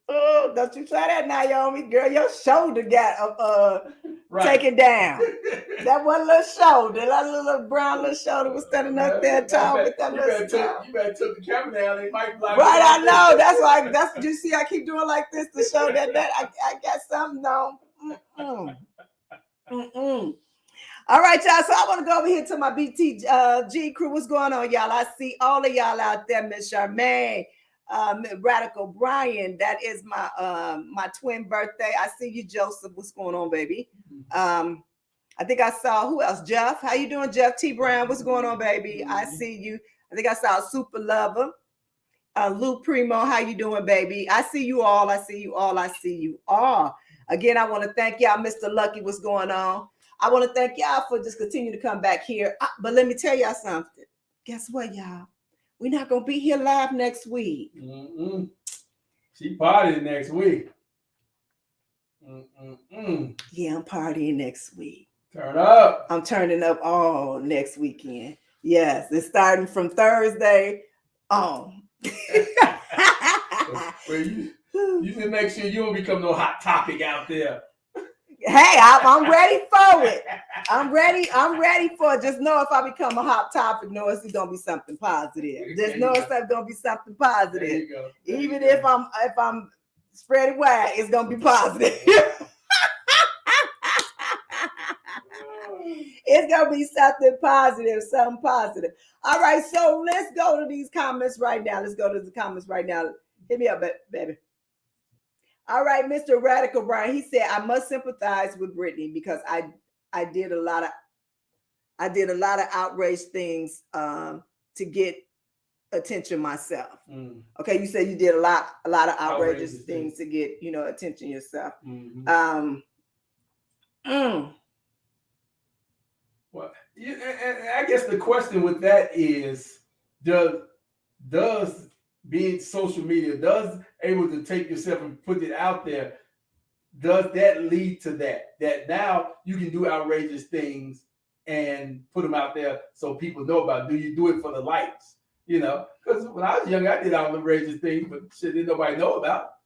Speaker 2: oh, don't you try that, Nyomi. Girl, your shoulder got taken down. That one little shoulder, that little brown little shoulder was standing up there tall with that little stuff.
Speaker 3: You better took the camera down. They might block.
Speaker 2: Right, I know. That's why. That's what you see. I keep doing like this to show that I got something on. All right, y'all. So I want to go over here to my BTG crew. What's going on, y'all? I see all of y'all out there. Miss Charmaine, Radical Brian. That is my twin birthday. I see you, Joseph. What's going on, baby? I think I saw who else? Jeff. How you doing, Jeff? T Brown. What's going on, baby? I see you. I think I saw Super Lover. Lou Primo. How you doing, baby? I see you all. I see you all. I see you all. Again, I want to thank y'all, Mr. Lucky. What's going on? I want to thank y'all for just continuing to come back here. But let me tell y'all something. Guess what, y'all? We're not going to be here live next week.
Speaker 3: She partying next week.
Speaker 2: Yeah, I'm partying next week.
Speaker 3: Turn up.
Speaker 2: I'm turning up all next weekend. Yes, it's starting from Thursday on.
Speaker 3: Well, you need to make sure you don't become no hot topic out there.
Speaker 2: Hey, I'm ready for it. I'm ready for it. Just know if I become a hot topic, know it's gonna be something positive. Just know it's gonna be something positive. Even if I'm spread it wide, it's gonna be positive. It's gonna be something positive, something positive. All right, so let's go to these comments right now. Hit me up, baby. All right, Mr. Radical Brian. He said, I must sympathize with Brittany because I did a lot of outrage things to get attention myself. Okay, you said you did a lot of outrageous things to get attention yourself.
Speaker 3: Well, and I guess the question with that is, does being social media, does able to take yourself and put it out there, does that lead to that now you can do outrageous things and put them out there so people know about it? Do you do it for the likes? Because when I was young, I did outrageous things, but shit didn't nobody know about.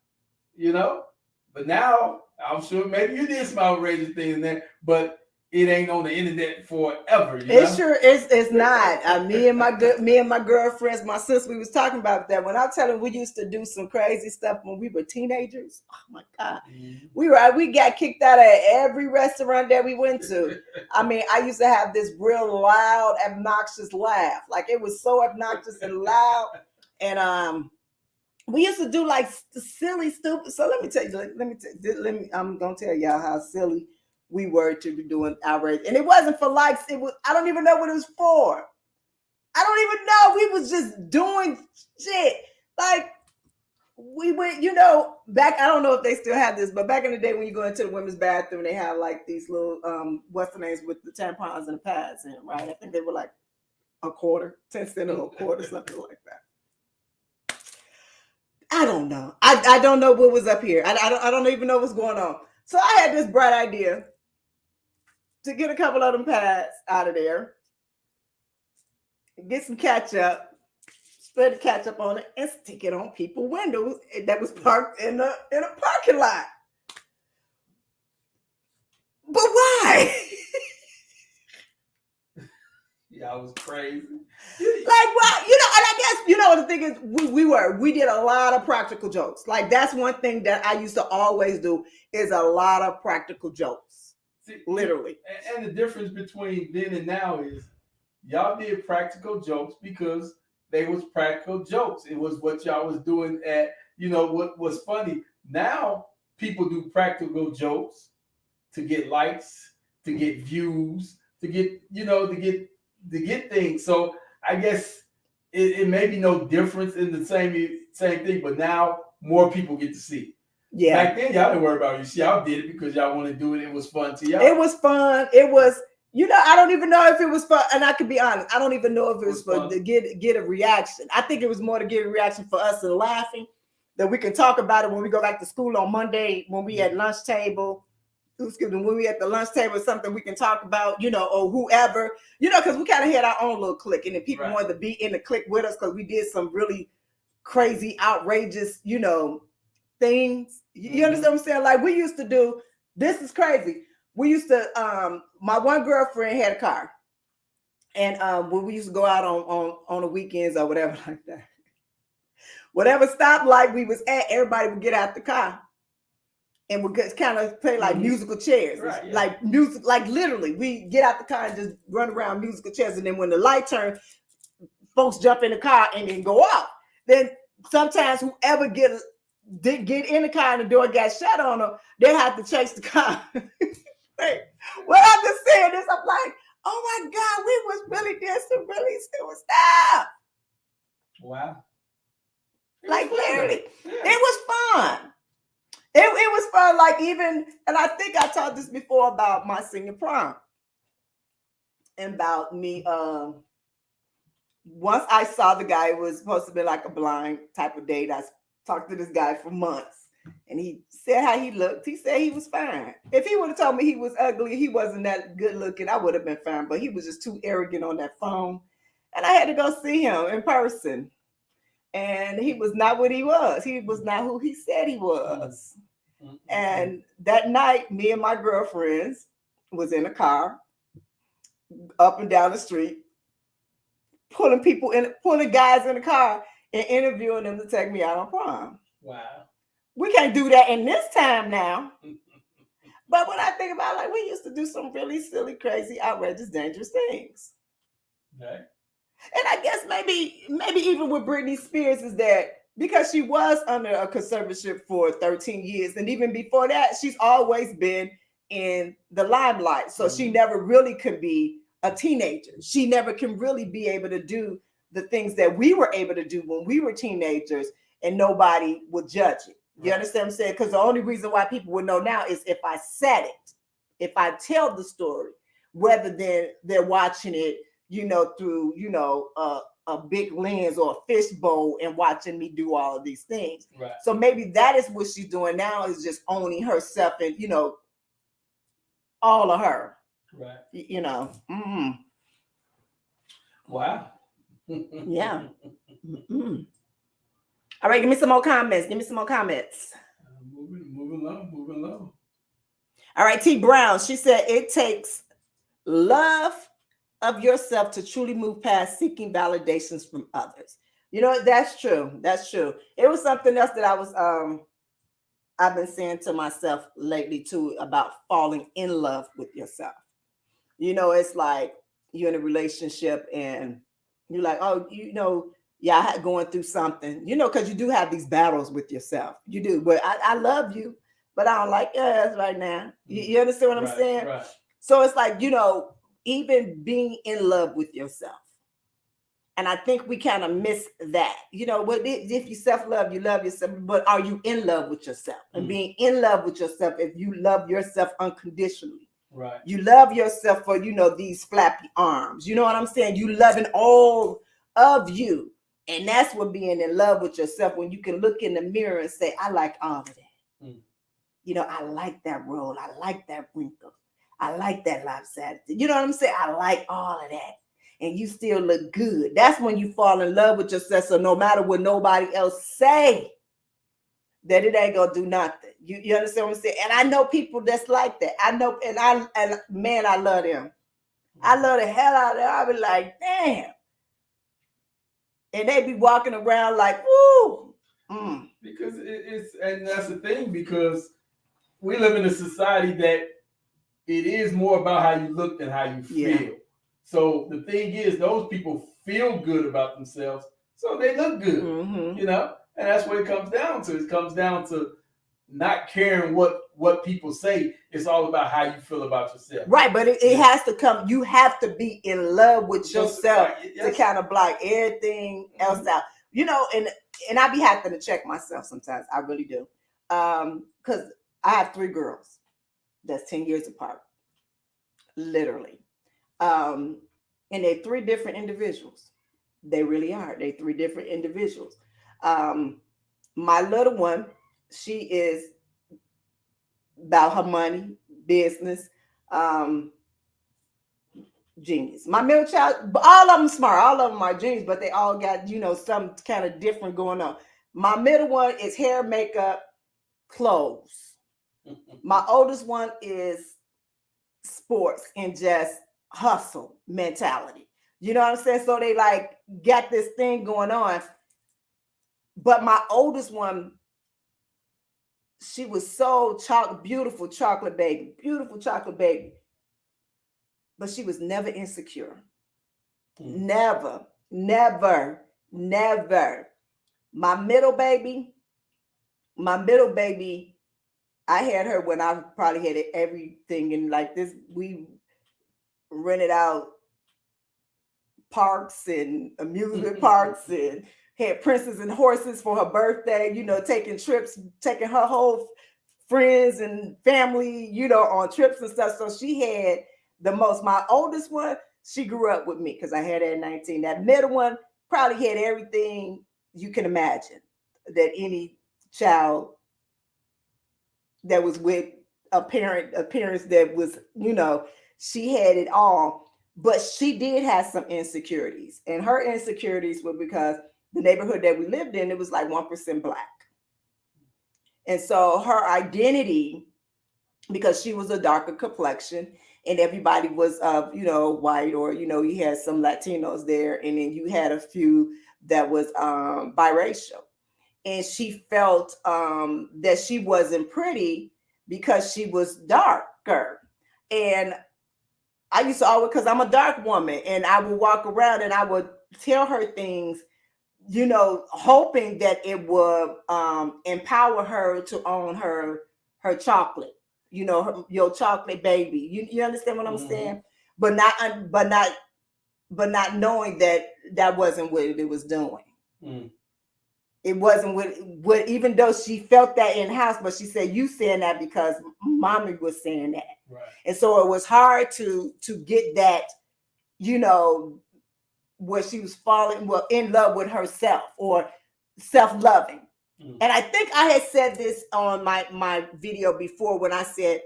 Speaker 3: But now, I'm sure maybe you did some outrageous things in there, but it ain't on the internet forever. You
Speaker 2: It
Speaker 3: know?
Speaker 2: sure is. It's not. Me and my girlfriends, my sister, we was talking about that. When I tell them we used to do some crazy stuff when we were teenagers. Oh my God, we got kicked out of every restaurant that we went to. I mean, I used to have this real loud, obnoxious laugh. Like it was so obnoxious and loud, and we used to do like silly, stupid. So let me tell you. I'm gonna tell y'all how silly we were to be doing outrage, and it wasn't for likes. It was. I don't even know what it was for. I don't even know. We was just doing shit. Like we went, back. I don't know if they still have this, but back in the day when you go into the women's bathroom, they have like these little what's the names with the tampons and the pads in, right? I think they were like a quarter, 10 cents or a quarter, something like that. I don't know. I don't know what was up here. I don't even know what's going on. So I had this bright idea to get a couple of them pads out of there, get some ketchup, spread the ketchup on it, and stick it on people's windows that was parked in a parking lot. But why?
Speaker 3: Yeah, I was crazy.
Speaker 2: Like what? And I guess the thing is we did a lot of practical jokes. Like that's one thing that I used to always do is a lot of practical jokes. See, literally.
Speaker 3: And the difference between then and now is y'all did practical jokes because they was practical jokes. It was what y'all was doing at, what was funny. Now people do practical jokes to get likes, to get views, to get things. So I guess it may be no difference in the same thing, but now more people get to see it. Yeah. Back then, y'all didn't worry about it. You see, y'all did it because y'all want to do it. It was fun to y'all.
Speaker 2: It was fun. It was, I don't even know if it was fun. And I could be honest, I don't even know if it was fun to get a reaction. I think it was more to get a reaction for us and laughing, that we can talk about it when we go back to school on Monday, when we at lunch table. When we at the lunch table, something we can talk about, or whoever, because we kind of had our own little clique, and then people wanted to be in the clique with us because we did some really crazy, outrageous, things. You understand what I'm saying? Like we used to do. This is crazy. We used to. My one girlfriend had a car, and when we used to go out on the weekends or whatever like that, whatever stoplight we was at, everybody would get out the car. And we kind of play like musical chairs, right, yeah. Like music, like literally, we get out the car and just run around musical chairs. And then when the light turns, folks jump in the car and then go out. Then sometimes whoever get in the car and the door got shut on them, they have to chase the car. Hey, well, after saying this, I'm like, oh my God, we was really doing some really stupid stuff.
Speaker 3: Wow.
Speaker 2: Like literally, yeah. It was fun. It was fun, like even, and I think I talked this before about my senior prom. And about me, once I saw the guy, it was supposed to be like a blind type of date. I talked to this guy for months. And he said how he looked. He said he was fine. If he would have told me he was ugly, he wasn't that good looking, I would have been fine. But he was just too arrogant on that phone. And I had to go see him in person. And he was not what he was. He was not who he said he was. And that night, me and my girlfriends was in a car up and down the street, pulling guys in the car and interviewing them to take me out on prom.
Speaker 3: Wow. We
Speaker 2: can't do that in this time now. But when I think about it, like we used to do some really silly, crazy, outrageous, dangerous things.
Speaker 3: Okay.
Speaker 2: And I guess maybe even with Britney Spears is that because she was under a conservatorship for 13 years. And even before that, she's always been in the limelight. So she never really could be a teenager. She never can really be able to do the things that we were able to do when we were teenagers and nobody would judge it. You understand what I'm saying? Because the only reason why people would know now is if I said it, if I tell the story, rather than they're watching it, through, a big lens or a fishbowl and watching me do all of these things. Right. So maybe that is what she's doing now, is just owning herself and, all of her.
Speaker 3: Right.
Speaker 2: Mm-hmm.
Speaker 3: Wow.
Speaker 2: Yeah. Mm-hmm. All right, give me some more comments.
Speaker 3: Moving along.
Speaker 2: All right, T. Brown. She said it takes love of yourself to truly move past seeking validations from others. You know, that's true. That's true. It was something else that I've been saying to myself lately too about falling in love with yourself. You know, it's like you're in a relationship and you're like, oh, you know, yeah, I had going through something, you know, because you do have these battles with yourself. You do. But I love you, but I don't like your ass right now. You understand what I'm saying?
Speaker 3: Right.
Speaker 2: So it's like, you know, even being in love with yourself. And I think we kind of miss that. You know, if you self-love, you love yourself, but are you in love with yourself? And being in love with yourself, if you love yourself unconditionally.
Speaker 3: Right.
Speaker 2: You love yourself for, you know, these flappy arms. You know what I'm saying? You loving all of you. And that's what being in love with yourself, when you can look in the mirror and say, I like all of that. You know, I like that roll. I like that wrinkle. I like that lopsided. You know what I'm saying? I like all of that. And you still look good. That's when you fall in love with yourself. So no matter what nobody else say, that it ain't gonna do nothing. You understand what I'm saying? And I know people that's like that. I know, and man, I love them. I love the hell out of them. I be like, damn. And they be walking around like, woo.
Speaker 3: Because and that's the thing, because we live in a society that it is more about how you look than how you feel.
Speaker 2: Yeah.
Speaker 3: So the thing is, those people feel good about themselves, so they look good, you know? And that's what it comes down to. It comes down to not caring what people say. It's all about how you feel about yourself.
Speaker 2: Right, but it has to come. You have to be in love with yourself to kind of block everything else out. You know, and I be having to check myself sometimes. I really do. Because I have 3 girls that's 10 years apart. Literally. And they're 3 different individuals. They really are. They're 3 different individuals. My little one, she is about her money, business, genius. My middle child, all of them smart, all of them are genius, but they all got, you know, some kind of different going on. My middle one is hair, makeup, clothes. My oldest one is sports and just hustle mentality. You know what I'm saying? So they like got this thing going on. But my oldest one, she was so beautiful chocolate baby. But she was never insecure. Never. My middle baby, I had her when I probably had everything in like this. We rented out parks and amusement parks and had princes and horses for her birthday, you know, taking trips, taking her whole friends and family, you know, on trips and stuff. So she had the most. My oldest one, she grew up with me because I had her at 19. That middle one probably had everything you can imagine that any child that was with parents that was, you know, she had it all. But she did have some insecurities. And her insecurities were because the neighborhood that we lived in, it was like 1% Black. And so her identity, because she was a darker complexion and everybody was, you know, white, or, you know, you had some Latinos there, and then you had a few that was biracial. And she felt that she wasn't pretty because she was darker. And I used to always, because I'm a dark woman, and I would walk around and I would tell her things, you know, hoping that it would empower her to own her chocolate, you know, your chocolate baby. You understand what I'm saying? But not knowing that wasn't what it was doing. It wasn't what, even though she felt that in house, but she said, you saying that because mommy was saying that. Right. And so it was hard to get that, you know, where she was in love with herself or self-loving. And I think I had said this on my video before when I said,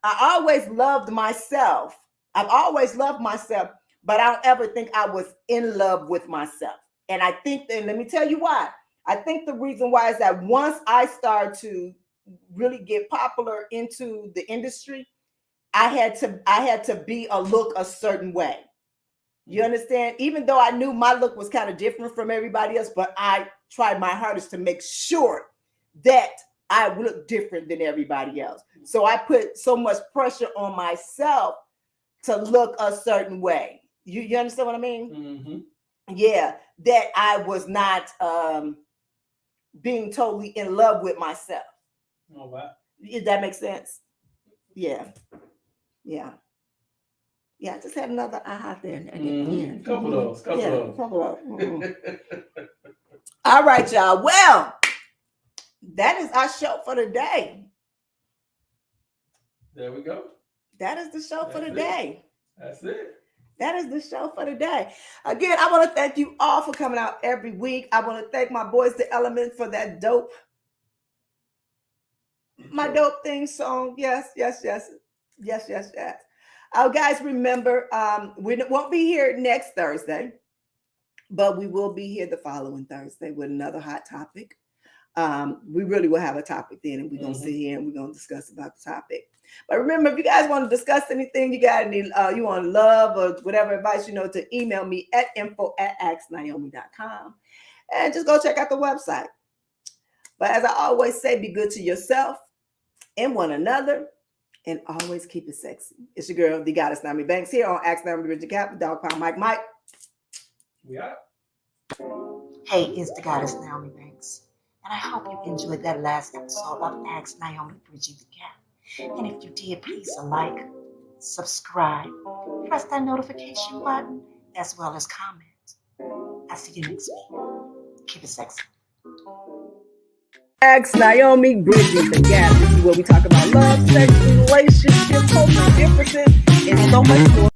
Speaker 2: I always loved myself. I've always loved myself, but I don't ever think I was in love with myself. And I think, and let me tell you why. I think the reason why is that once I start to really get popular into the industry, I had to be a look a certain way. You understand? Even though I knew my look was kind of different from everybody else, but I tried my hardest to make sure that I look different than everybody else. So I put so much pressure on myself to look a certain way. You understand what I mean?
Speaker 3: Mm-hmm.
Speaker 2: Yeah, that I was not being totally in love with myself.
Speaker 3: Oh, wow.
Speaker 2: If that makes sense? Yeah. Yeah. Yeah, I just had another aha there.
Speaker 3: Mm-hmm. Couple of those.
Speaker 2: Couple of those. All right, y'all. Well, that is our show for today.
Speaker 3: There we go.
Speaker 2: That is the show for today.
Speaker 3: That's it.
Speaker 2: That is the show for today. Again, I want to thank you all for coming out every week. I want to thank my boys, The Element, for that dope. My dope theme song. Yes. Guys, remember, we won't be here next Thursday, but we will be here the following Thursday with another hot topic. We really will have a topic then, and we're going to sit here and we're going to discuss about the topic. But remember, if you guys want to discuss anything, you got any, you want love or whatever advice, to email me at info@asknyomi.com, and just go check out the website. But as I always say, be good to yourself and one another, and always keep it sexy. It's your girl, the Goddess Nyomi Banks, here on Ask Nyomi Bridget Cap, Dog Pound Mike.
Speaker 3: We out.
Speaker 4: Hey, it's the Goddess Nyomi Banks, and I hope you enjoyed that last episode of Ask Nyomi Bridging the Gap. And if you did, please like, subscribe, press that notification button, as well as comment. I'll see you next week. Keep it sexy.
Speaker 2: Ask Nyomi Bridging the Gap. This is where we talk about love, sex, relationships, cultural differences, and so much more.